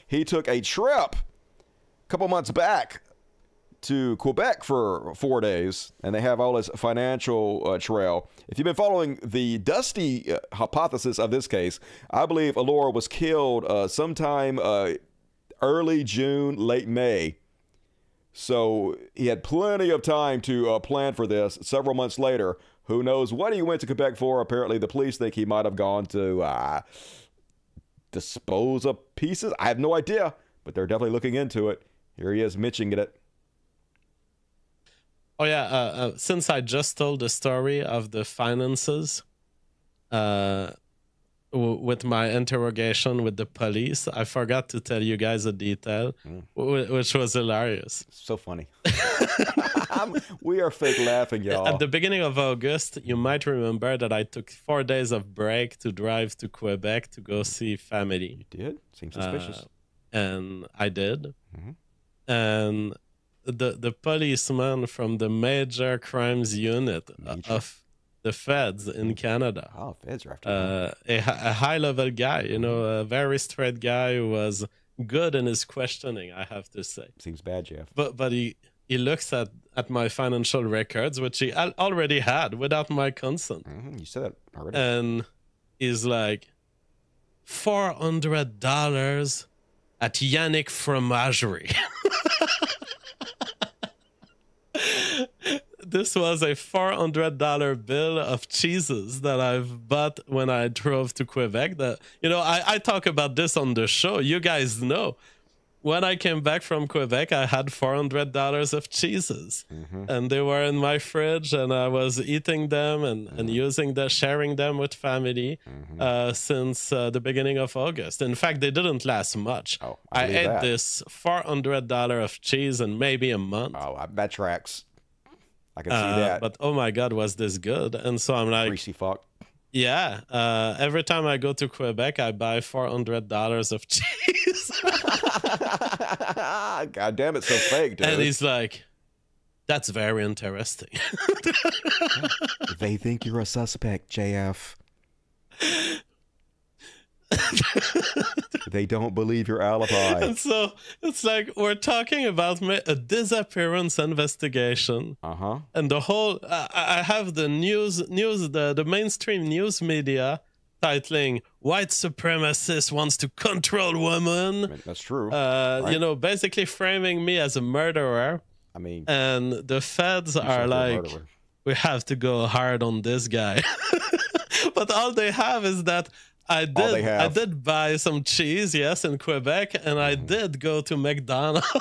he took a trip a couple months back to Quebec for 4 days, and they have all his financial trail. If you've been following the dusty hypothesis of this case, I believe Allure was killed sometime early June, late May. So he had plenty of time to plan for this. Several months later, who knows what he went to Quebec for? Apparently, the police think he might have gone to dispose of pieces. I have no idea, but they're definitely looking into it. Here he is mentioning it. Oh yeah, since I just told the story of the finances with my interrogation with the police, I forgot to tell you guys a detail, which was hilarious. So funny. We are fake laughing, y'all. At the beginning of August, you might remember that I took 4 days of break to drive to Quebec to go see family. You did? Seems suspicious. And I did. And the policeman from the major crimes unit of the feds in Canada. Oh, feds are after a high-level guy, you know, a very straight guy who was good in his questioning, I have to say. Seems bad, Jeff. But he looks at my financial records, which he already had without my consent. You said that already. And he's like, $400 at Yannick Fromagerie. This was a $400 bill of cheeses that I've bought when I drove to Quebec. That, you know, I talk about this on the show. You guys know. When I came back from Quebec, I had $400 of cheeses. And they were in my fridge, and I was eating them and using them, sharing them with family since the beginning of August. In fact, they didn't last much. Oh, I believe ate that. this $400 of cheese in maybe a month. Oh, that tracks. I can see that. But oh my God, was this good? And so I'm like, Greasy fuck. yeah. Every time I go to Quebec, I buy $400 of cheese. God damn it, so fake, dude. And he's like, that's very interesting. They think you're a suspect, JF. They don't believe your alibi. And so it's like we're talking about a disappearance investigation. And the whole, I have the the mainstream news media titling "White Supremacist Wants to Control Women." I mean, that's true. Right? You know, basically framing me as a murderer. I mean, and the feds are like, we have to go hard on this guy. But all they have is that I did buy some cheese, yes, in Quebec, and I did go to McDonald's.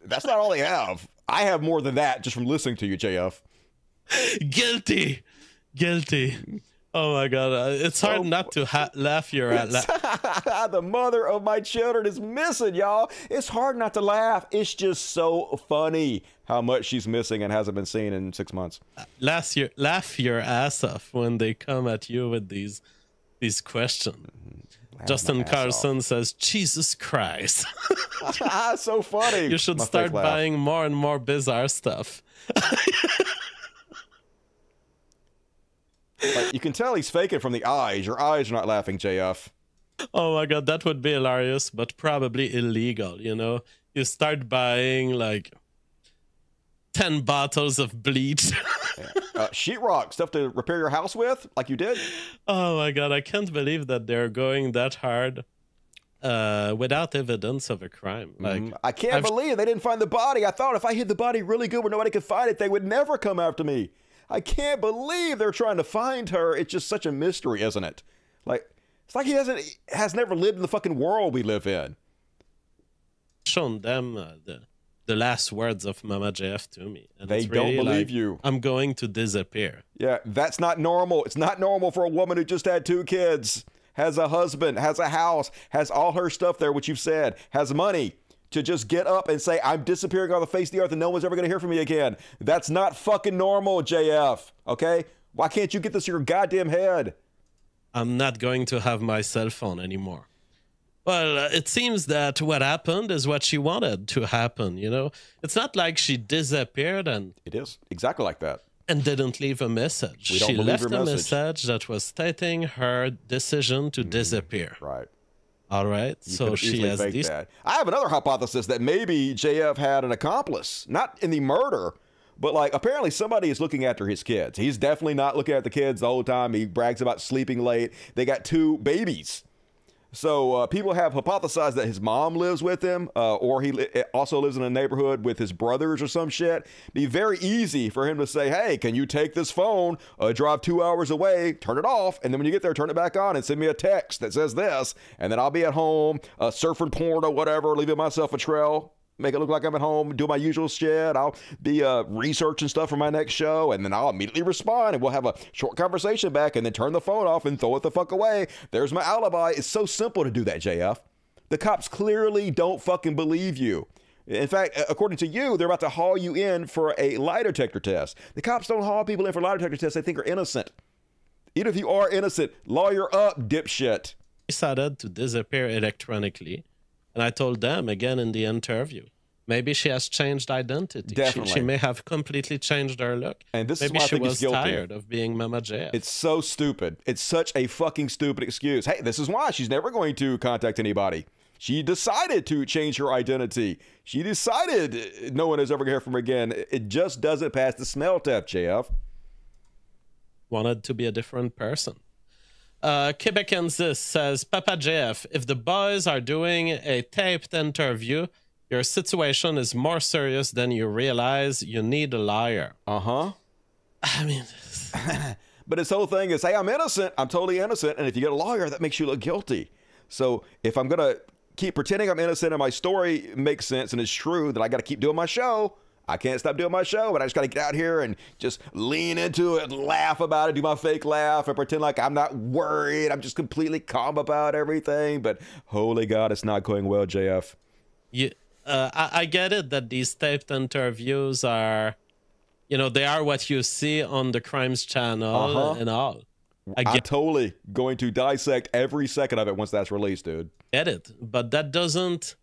That's not all they have. I have more than that just from listening to you, JF. Guilty. Oh my God, it's hard not to laugh your The mother of my children is missing, y'all. It's hard not to laugh. It's just so funny how much she's missing and hasn't been seen in 6 months. Laugh your ass off when they come at you with these questions. Justin Carlson says, Jesus Christ. So funny. You should start buying more and more bizarre stuff. Like, you can tell he's faking from the eyes. Your eyes are not laughing, JF. Oh my God, that would be hilarious, but probably illegal, you know? You start buying like 10 bottles of bleach. Sheetrock, stuff to repair your house with, like you did. Oh my God, I can't believe that they're going that hard without evidence of a crime. Like, I can't believe they didn't find the body. I thought if I hid the body really good where nobody could find it, they would never come after me. I can't believe they're trying to find her. It's just such a mystery, isn't it? Like, it's like he has never lived in the fucking world we live in. Shown them the last words of Mama JF to me. And they don't believe you. I'm going to disappear. Yeah, that's not normal. It's not normal for a woman who just had 2 kids, has a husband, has a house, has all her stuff there, which you've said, has money, to just get up and say, I'm disappearing on the face of the earth and no one's ever going to hear from me again. That's not fucking normal, JF. Okay? Why can't you get this in your goddamn head? I'm not going to have my cell phone anymore. Well, it seems that what happened is what she wanted to happen, you know? It's not like she disappeared and... It is exactly like that. And didn't leave a message. She left a message that was stating her decision to disappear. Right. All right, so she has these. That. I have another hypothesis that maybe JF had an accomplice, not in the murder, but like apparently somebody is looking after his kids. He's definitely not looking at the kids the whole time. He brags about sleeping late. They got 2 babies. So people have hypothesized that his mom lives with him, or he also lives in a neighborhood with his brothers or some shit. Be very easy for him to say, hey, can you take this phone, drive 2 hours away, turn it off, and then when you get there, turn it back on and send me a text that says this, and then I'll be at home, surfing porn or whatever, leaving myself a trail. Make it look like I'm at home, do my usual shit. I'll be researching stuff for my next show, and then I'll immediately respond, and we'll have a short conversation back, and then turn the phone off and throw it the fuck away. There's my alibi. It's so simple to do that, JF. The cops clearly don't fucking believe you. In fact, according to you, they're about to haul you in for a lie detector test. The cops don't haul people in for lie detector tests they think are innocent. Even if you are innocent, lawyer up, dipshit. Decided to disappear electronically. And I told them again in the interview, maybe she has changed identity. Definitely. She may have completely changed her look. And this maybe is why she I think was he's guilty. tired of being Mama JF. It's so stupid. It's such a fucking stupid excuse. Hey, this is why she's never going to contact anybody. She decided to change her identity. She decided no one is ever going to hear from her again. It just doesn't pass the smell test, JF. Wanted to be a different person. Quebecensis says, Papa JF, if the boys are doing a taped interview, your situation is more serious than you realize. You need a liar. Uh-huh. I mean... But his whole thing is, hey, I'm innocent. I'm totally innocent. And if you get a lawyer, that makes you look guilty. So if I'm going to keep pretending I'm innocent and my story makes sense and it's true, that I got to keep doing my show. I can't stop doing my show, but I just got to get out here and just lean into it and laugh about it, do my fake laugh and pretend like I'm not worried. I'm just completely calm about everything. But holy God, it's not going well, JF. I get it that these taped interviews are, you know, they are what you see on the Crimes Channel and all. I'm totally going to dissect every second of it once that's released, dude. Get it, but that doesn't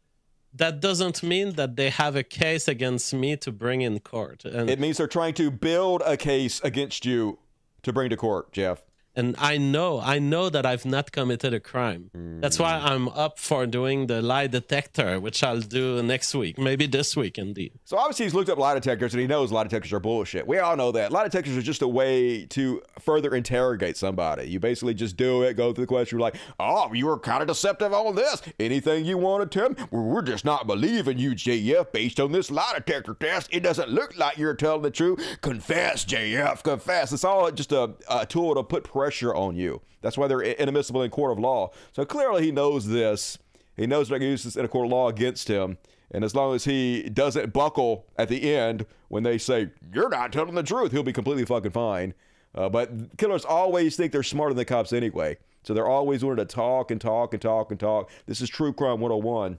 mean that they have a case against me to bring in court. And it means they're trying to build a case against you to bring to court, Jeff. And I know that I've not committed a crime. That's why I'm up for doing the lie detector, which I'll do next week, maybe this week, indeed. So obviously he's looked up lie detectors and he knows lie detectors are bullshit. We all know that. Lie detectors are just a way to further interrogate somebody. You basically just do it, go through the question, you're like, oh, you were kind of deceptive on this. Anything you want to tell me? Well, we're just not believing you, JF, based on this lie detector test. It doesn't look like you're telling the truth. Confess, JF, confess. It's all just a tool to put pressure on you. That's why they're inadmissible in court of law. So clearly he knows this. He knows they're going to use this in a court of law against him. And as long as he doesn't buckle at the end when they say, you're not telling the truth, he'll be completely fucking fine. But killers always think they're smarter than the cops anyway. So they're always wanting to talk and talk and talk and talk. This is True Crime 101.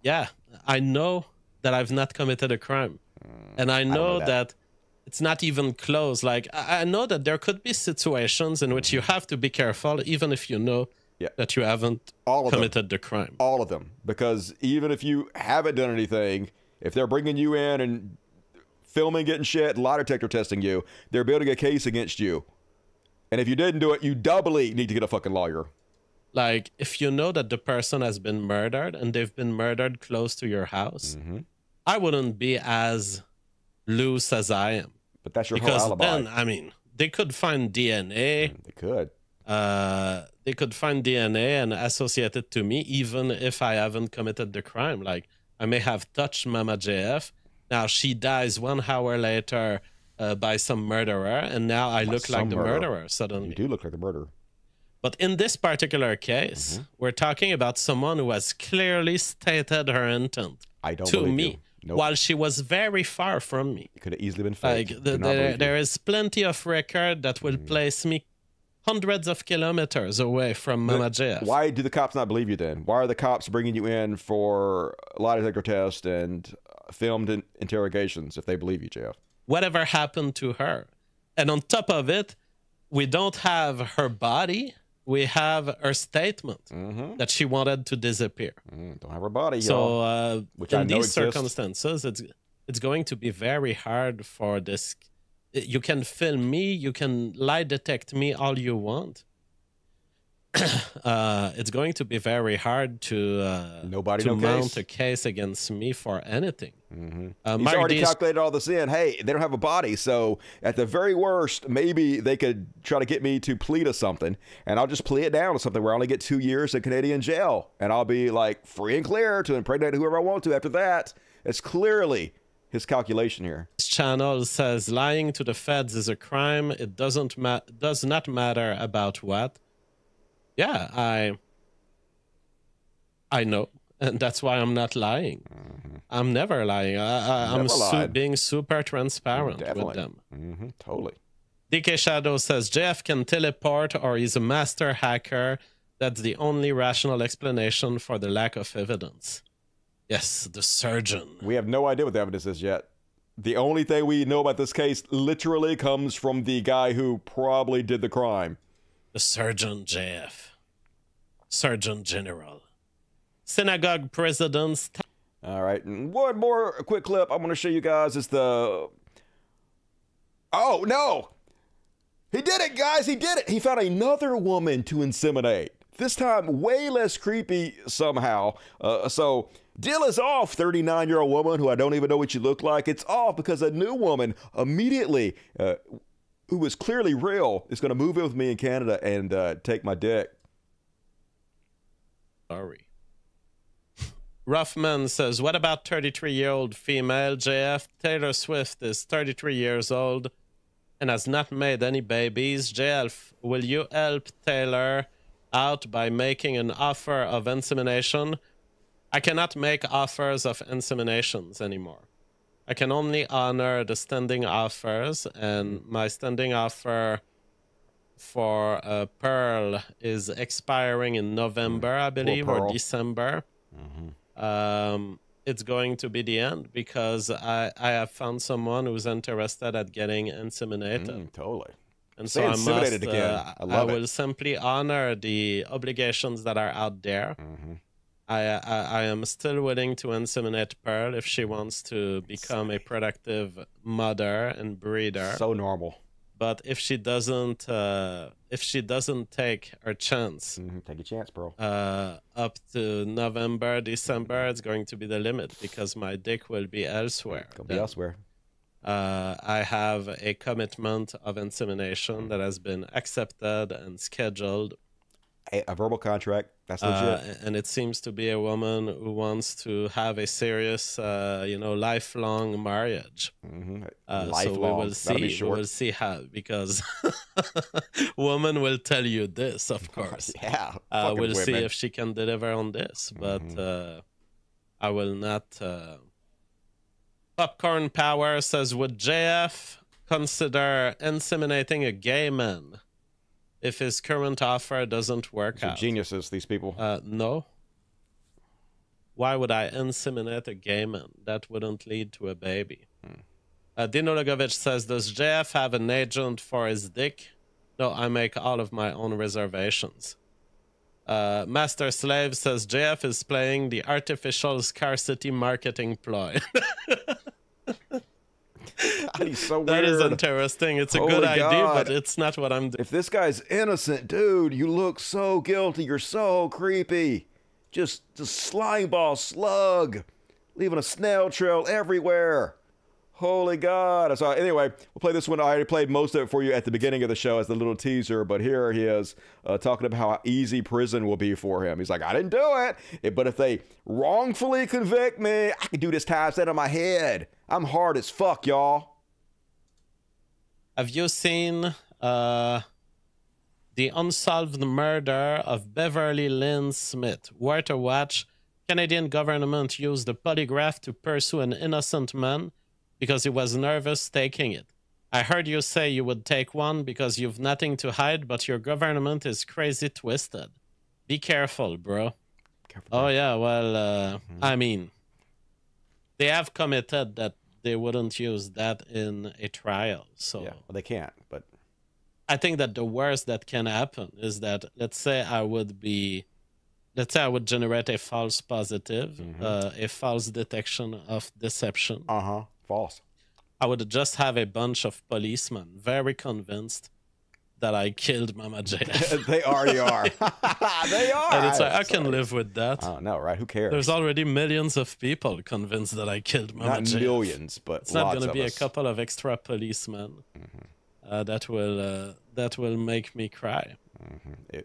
Yeah, I know that I've not committed a crime. And I know that it's not even close. Like, I know that there could be situations in which you have to be careful, even if you know that you haven't committed the crime. All of them. Because even if you haven't done anything, if they're bringing you in and filming it and shit, lie detector testing you, they're building a case against you. And if you didn't do it, you doubly need to get a fucking lawyer. Like, if you know that the person has been murdered and they've been murdered close to your house, I wouldn't be as loose as I am. But that's your whole alibi. Then, I mean, they could find DNA. They could. They could find DNA and associate it to me, even if I haven't committed the crime. Like, I may have touched Mama JF. Now she dies 1 hour later by some murderer, and now I look like the murderer suddenly. You do look like the murderer. But in this particular case, we're talking about someone who has clearly stated her intent to me. Nope. While she was very far from me. It could have easily been fake. Like, there is plenty of record that will place me hundreds of kilometers away from Mama JF. Why do the cops not believe you then? Why are the cops bringing you in for lie detector test and filmed interrogations if they believe you, JF? Whatever happened to her? And on top of it, we don't have her body. We have her statement that she wanted to disappear. Don't have her body, so in these circumstances, it's going to be very hard for this. You can film me, you can lie detect me all you want. It's going to be very hard to mount a case against me for anything. He's already calculated all this in. Hey, they don't have a body, so at the very worst, maybe they could try to get me to plead to something, and I'll just plea it down to something where I only get 2 years in Canadian jail, and I'll be like free and clear to impregnate whoever I want to after that. It's clearly his calculation here. This channel says lying to the feds is a crime. It does not matter about what. Yeah, I know, and that's why I'm not lying. I'm never lying. I'm being super transparent with them. Totally. DK Shadow says JF can teleport or he's a master hacker. That's the only rational explanation for the lack of evidence. Yes, the surgeon. We have no idea what the evidence is yet. The only thing we know about this case literally comes from the guy who probably did the crime. The surgeon JF. Surgeon General. Synagogue presidents. All right. And one more quick clip I'm going to show you guys is the... Oh, no. He did it, guys. He did it. He found another woman to inseminate. This time, way less creepy somehow. So, deal is off, 39-year-old woman who I don't even know what you look like. It's off because a new woman immediately... who is clearly real, is going to move in with me in Canada and take my dick. Sorry. Roughman says, what about 33-year-old female JF? Taylor Swift is 33 years old and has not made any babies. JF, will you help Taylor out by making an offer of insemination? I cannot make offers of inseminations anymore. I can only honor the standing offers, and my standing offer for Pearl is expiring in November, I believe, or December. It's going to be the end because I have found someone who's interested at getting inseminated. Totally. And so I will simply honor the obligations that are out there. I am still willing to inseminate Pearl if she wants to become a productive mother and breeder. So normal. But if she doesn't take her chance, Take a chance, bro. up to November, December, it's going to be the limit because my dick will be elsewhere. Go be elsewhere. I have a commitment of insemination that has been accepted and scheduled. A verbal contract. That's legit. And it seems to be a woman who wants to have a serious, lifelong marriage. Lifelong. So we will see. That'll be short. We will see how, because woman will tell you this, of course. Yeah. We'll see if she can deliver on this, but I will not. Popcorn Power says, would JF consider inseminating a gay man if his current offer doesn't work out? Geniuses, these people. No. Why would I inseminate a gay man? That wouldn't lead to a baby. Dino Logovich says, does JF have an agent for his dick? No, I make all of my own reservations. Master Slave says, JF is playing the artificial scarcity marketing ploy. God, he's so weird. That is interesting. It's a good idea, but it's not what I'm doing. If this guy's innocent, dude, you look so guilty. You're so creepy. Just slime ball slug, leaving a snail trail everywhere. Holy God. So anyway, we'll play this one. I already played most of it for you at the beginning of the show as the little teaser, but here he is talking about how easy prison will be for him. He's like, I didn't do it, but if they wrongfully convict me, I can do this time set on my head. I'm hard as fuck, y'all. Have you seen the unsolved murder of Beverly Lynn Smith? Worth a watch. Canadian government used the polygraph to pursue an innocent man because he was nervous taking it. I heard you say you would take one because you've nothing to hide, but your government is crazy twisted. Be careful, bro. Oh, yeah, well, I mean, they have committed that they wouldn't use that in a trial. So yeah, well, they can't, but I think that the worst that can happen is that, let's say I would generate a false positive, a false detection of deception. False. I would just have a bunch of policemen very convinced that I killed Mama JF. They already are. They are. And it's like, I can live with that. I don't know, right? Who cares? There's already millions of people convinced that I killed Mama JF. Not millions, but it's not lots going to be of us. A couple of extra policemen that will make me cry.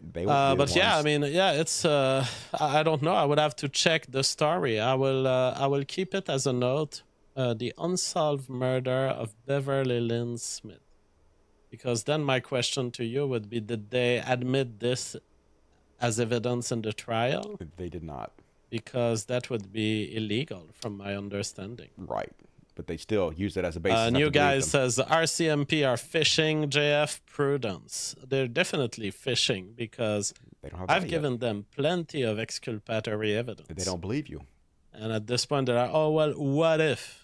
But yeah, I mean, yeah, it's I don't know. I would have to check the story. I will keep it as a note. The unsolved murder of Beverly Lynn Smith. Because then my question to you would be, did they admit this as evidence in the trial? They did not. Because that would be illegal from my understanding. Right. But they still use it as a basis. New guy says, RCMP are fishing JF prudence. They're definitely fishing because I've given them plenty of exculpatory evidence. They don't believe you. And at this point, they're like, oh, well, what if?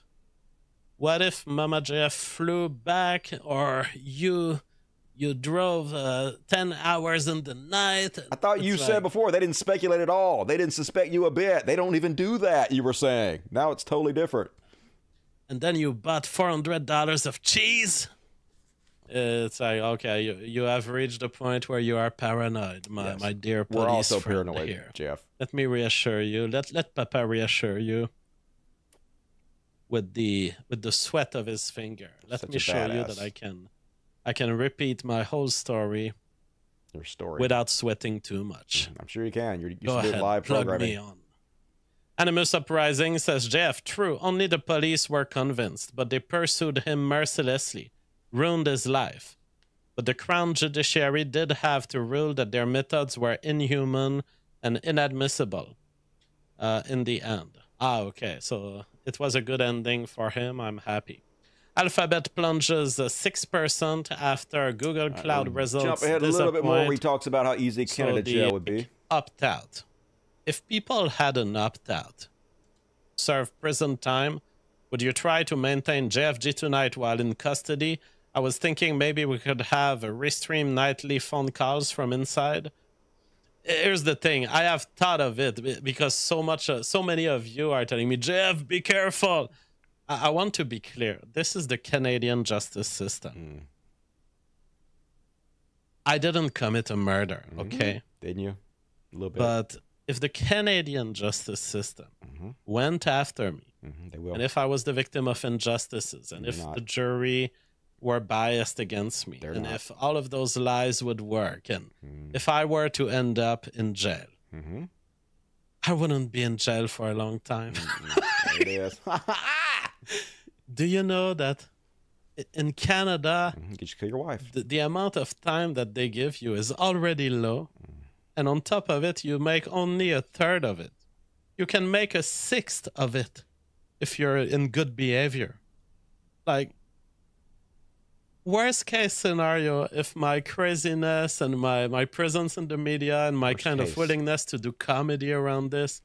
What if Mama JF flew back, or you drove 10 hours in the night? I thought you said before they didn't speculate at all. They didn't suspect you a bit. They don't even do that, you were saying. Now it's totally different. And then you bought $400 of cheese? It's like, okay, you have reached a point where you are paranoid, my dear police We're also friend paranoid, here. Jeff. Let me reassure you. Let Papa reassure you. With the sweat of his finger. Let me show you that I can repeat my whole story. Your story. Without sweating too much. I'm sure you can. You're Go ahead, live plug programming. me on. Animus Uprising says, JF, true, only the police were convinced, but they pursued him mercilessly, ruined his life. But the Crown Judiciary did have to rule that their methods were inhuman and inadmissible in the end. Okay, so it was a good ending for him. I'm happy. Alphabet plunges 6% after Google Cloud results. Jump ahead a little bit more where he talks about how easy Canada jail would be. Opt-out. If people had an opt-out, serve prison time, would you try to maintain JFG tonight while in custody? I was thinking maybe we could have a restream nightly phone calls from inside. Here's the thing. I have thought of it because so many of you are telling me, JF, be careful. I want to be clear. This is the Canadian justice system. I didn't commit a murder, okay? Didn't you? A little bit. But if the Canadian justice system went after me, They will. and if I was the victim of injustices, and if the jury were biased against me, and if all of those lies would work, and if I were to end up in jail, I wouldn't be in jail for a long time. There it is. Do you know that in Canada, You just kill your wife. the amount of time that they give you is already low, and on top of it, you make only a third of it. You can make a sixth of it if you're in good behavior. Like, worst case scenario, if my craziness and my presence in the media and my kind of willingness to do comedy around this,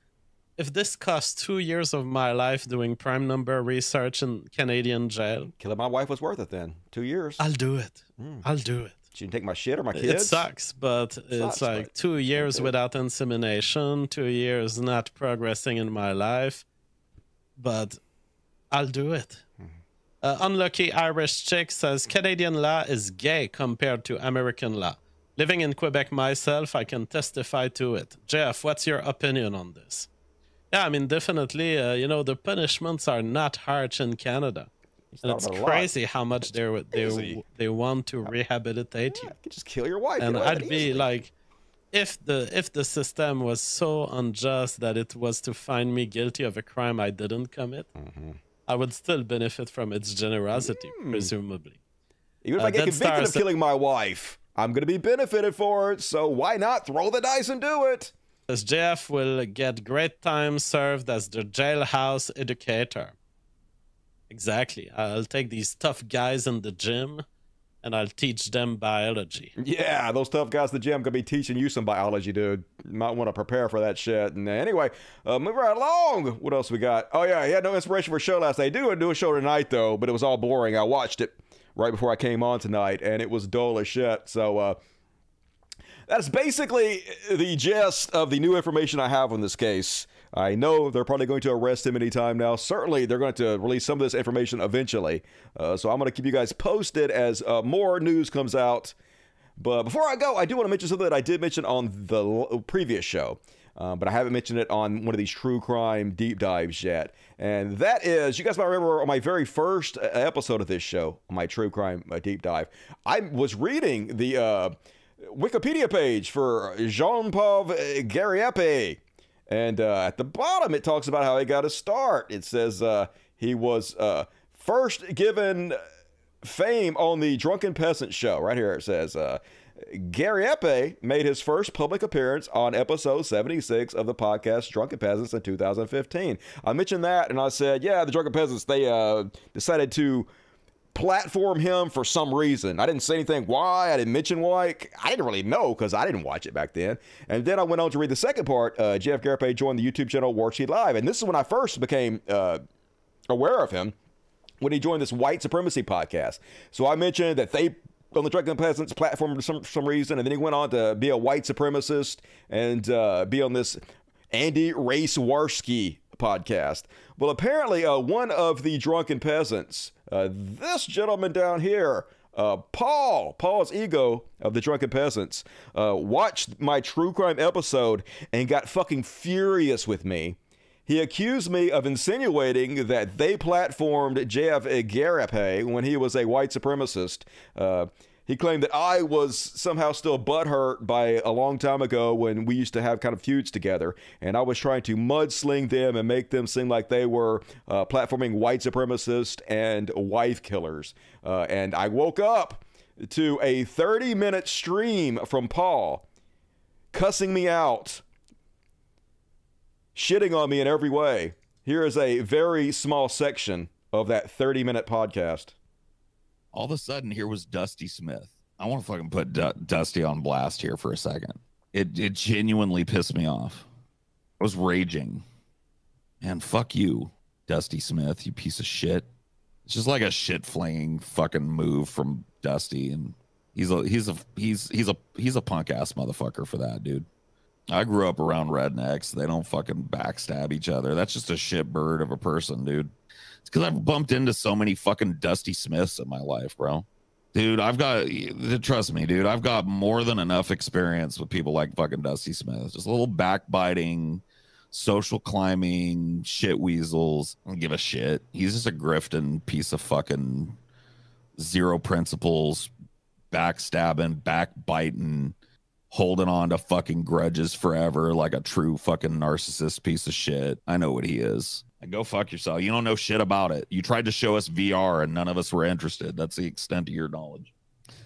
if this costs 2 years of my life doing prime number research in Canadian jail, Killing my wife was worth it then. 2 years. I'll do it. I'll do it. She didn't take my shit or my kids. It sucks, but it's like 2 years without insemination, 2 years not progressing in my life, but I'll do it. Unlucky Irish chick says Canadian law is gay compared to American law. Living in Quebec myself, I can testify to it. Jeff, what's your opinion on this? Yeah, I mean, definitely, the punishments are not harsh in Canada. And it's crazy how much they want to rehabilitate you. You can just kill your wife. And I'd be like, if the system was so unjust that it was to find me guilty of a crime I didn't commit, I would still benefit from its generosity, presumably. Even if I get convicted of killing my wife, I'm going to be benefited for it. So why not throw the dice and do it? As JF will get great time served as the jailhouse educator. Exactly. I'll take these tough guys in the gym and I'll teach them biology. Yeah, those tough guys at the gym going to be teaching you some biology, dude. You might want to prepare for that shit. And anyway, moving right along. What else we got? Oh, yeah, he had no inspiration for a show last night. I do a show tonight, though, but it was all boring. I watched it right before I came on tonight, and it was dull as shit. So, that's basically the gist of the new information I have on this case. I know they're probably going to arrest him anytime now. Certainly, they're going to release some of this information eventually. So I'm going to keep you guys posted as more news comes out. But before I go, I do want to mention something that I did mention on the previous show. But I haven't mentioned it on one of these true crime deep dives yet. And that is, you guys might remember on my very first episode of this show, on my true crime deep dive, I was reading the Wikipedia page for JF Gariepy. And at the bottom, it talks about how he got his start. It says he was first given fame on the Drunken Peasant show. Right here it says, Gariepy made his first public appearance on episode 76 of the podcast Drunken Peasants in 2015. I mentioned that, and I said, yeah, the Drunken Peasants, they decided to platform him for some reason. I didn't say anything why. I didn't mention why. I didn't really know because I didn't watch it back then. And then I went on to read the second part. JF Gariepy joined the YouTube channel Worksheet Live. And this is when I first became aware of him, when he joined this white supremacy podcast. So I mentioned that they, on the Drunken Peasants platform for some reason, and then he went on to be a white supremacist and be on this Andy Racewarski podcast. Well, apparently one of the Drunken Peasants, this gentleman down here, Paul's ego of the Drunken Peasants, watched my true crime episode and got fucking furious with me. He accused me of insinuating that they platformed JF Gariepy when he was a white supremacist. He claimed that I was somehow still butthurt by a long time ago when we used to have kind of feuds together, and I was trying to mudsling them and make them seem like they were platforming white supremacists and wife killers. And I woke up to a 30-minute stream from Paul cussing me out, shitting on me in every way. Here is a very small section of that 30-minute podcast. All of a sudden, here was Dusty Smith. I want to fucking put Dusty on blast here for a second. It genuinely pissed me off. I was raging. And fuck you, Dusty Smith, you piece of shit. It's just like a shit flinging fucking move from Dusty, and he's a punk ass motherfucker for that, dude. I grew up around rednecks. They don't fucking backstab each other. That's just a shit bird of a person, dude. It's because I've bumped into so many fucking Dusty Smiths in my life, bro. Dude, trust me, dude, I've got more than enough experience with people like fucking Dusty Smith. Just a little backbiting, social climbing, shit weasels. I don't give a shit. He's just a grifting piece of fucking zero principles, backstabbing, backbiting, holding on to fucking grudges forever like a true fucking narcissist piece of shit. I know what he is. Go fuck yourself. You don't know shit about it. You tried to show us VR and none of us were interested. That's the extent of your knowledge.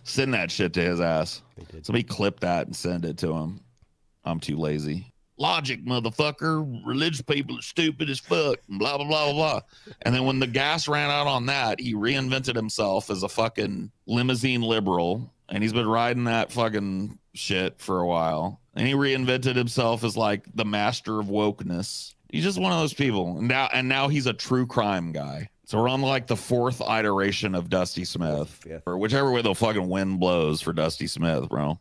Send that shit to his ass. Somebody clip that and send it to him. I'm too lazy. Logic, motherfucker. Religious people are stupid as fuck. Blah, blah, blah, blah, blah. And then when the gas ran out on that, he reinvented himself as a fucking limousine liberal. And he's been riding that fucking shit for a while. And he reinvented himself as like the master of wokeness. He's just one of those people. And now he's a true crime guy. So we're on like the 4th iteration of Dusty Smith. Or whichever way the fucking wind blows for Dusty Smith, bro.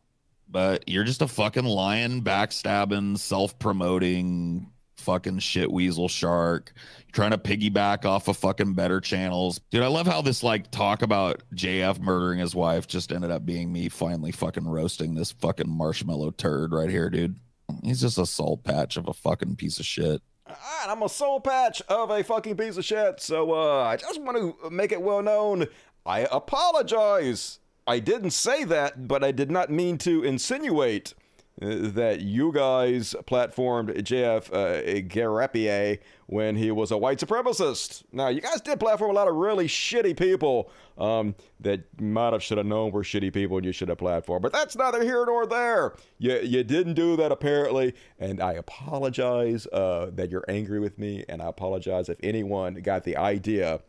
But you're just a fucking lying, backstabbing, self-promoting fucking shit weasel shark. You're trying to piggyback off of fucking better channels. Dude, I love how this like talk about JF murdering his wife just ended up being me finally fucking roasting this fucking marshmallow turd right here, dude. He's just a salt patch of a fucking piece of shit. Alright, I'm a soul patch of a fucking piece of shit, so I just want to make it well known, I apologize. I didn't say that, but I did not mean to insinuate that you guys platformed JF Gariepy when he was a white supremacist. Now, you guys did platform a lot of really shitty people that might have should have known were shitty people and you should have platformed. But that's neither here nor there. You didn't do that, apparently, and I apologize that you're angry with me, and I apologize if anyone got the idea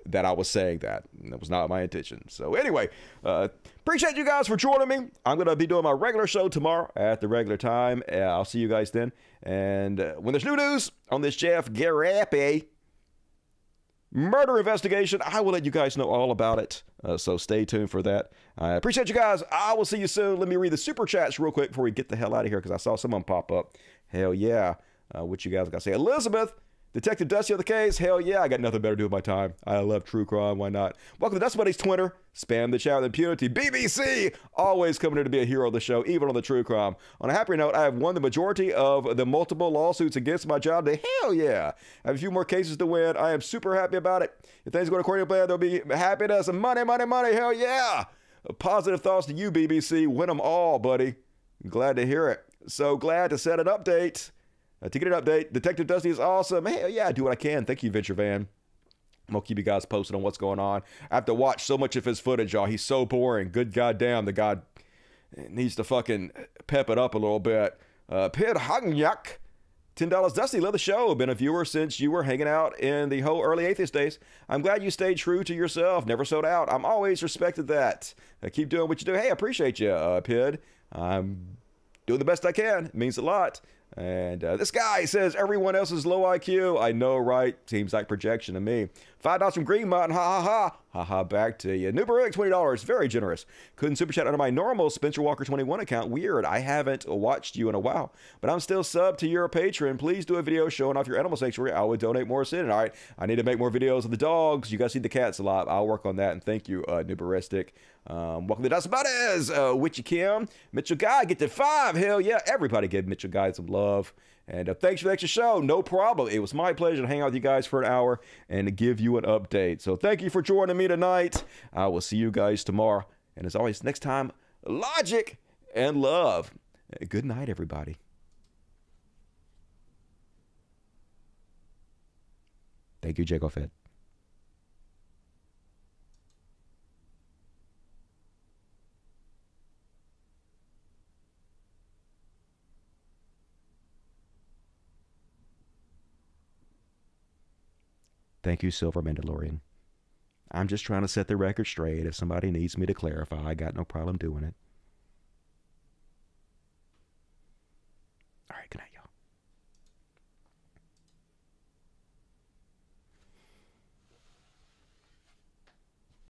that I was saying that. That was not my intention. So anyway, appreciate you guys for joining me. I'm going to be doing my regular show tomorrow at the regular time. I'll see you guys then. And when there's new news on this JF Gariepy murder investigation, I will let you guys know all about it. So stay tuned for that. I appreciate you guys. I will see you soon. Let me read the super chats real quick before we get the hell out of here, because I saw someone pop up. Hell yeah. What you guys got to say? Elizabeth, Detective Dusty on the case? Hell yeah, I got nothing better to do with my time. I love true crime, why not? Welcome to Dusty Buddies Twitter. Spam the chat with impunity. BBC, always coming here to be a hero of the show, even on the true crime. On a happier note, I have won the majority of the multiple lawsuits against my job today. Hell yeah. I have a few more cases to win. I am super happy about it. If things go according to plan, there'll be happiness and money, money, money. Hell yeah. Positive thoughts to you, BBC. Win them all, buddy. Glad to hear it. So glad to set an update. To get an update, Detective Dusty is awesome. Hell yeah, I do what I can. Thank you, Venture Van. I'm going to keep you guys posted on what's going on. I have to watch so much of his footage, y'all. He's so boring. Good goddamn. The guy needs to fucking pep it up a little bit. Pid Hagnak, $10. Dusty, love the show. Been a viewer since you were hanging out in the whole early atheist days. I'm glad you stayed true to yourself. Never sold out. I'm always respected that. Keep doing what you do. Hey, I appreciate you, Pid. I'm doing the best I can. It means a lot. And this guy says everyone else is low IQ. I know, right? Seems like projection to me. $5 from Green Mountain. Ha ha ha. Ha ha, back to you. Newberick, $20. Very generous. Couldn't super chat under my normal Spencer Walker 21 account. Weird. I haven't watched you in a while, but I'm still subbed to your patron. Please do a video showing off your animal sanctuary. I would donate more sin. All right. I need to make more videos of the dogs. You guys see the cats a lot. I'll work on that. And thank you, Newberistic. Welcome to Dusty Buddies. Witchy Kim. Mitchell Guy, get to 5. Hell yeah. Everybody give Mitchell Guy some love. And thanks for the extra show. No problem. It was my pleasure to hang out with you guys for an hour and to give you an update. So thank you for joining me tonight. I will see you guys tomorrow. And as always, next time, logic and love. Good night, everybody. Thank you, Jacob Fed. Thank you, Silver Mandalorian. I'm just trying to set the record straight. If somebody needs me to clarify, I got no problem doing it. All right, good night.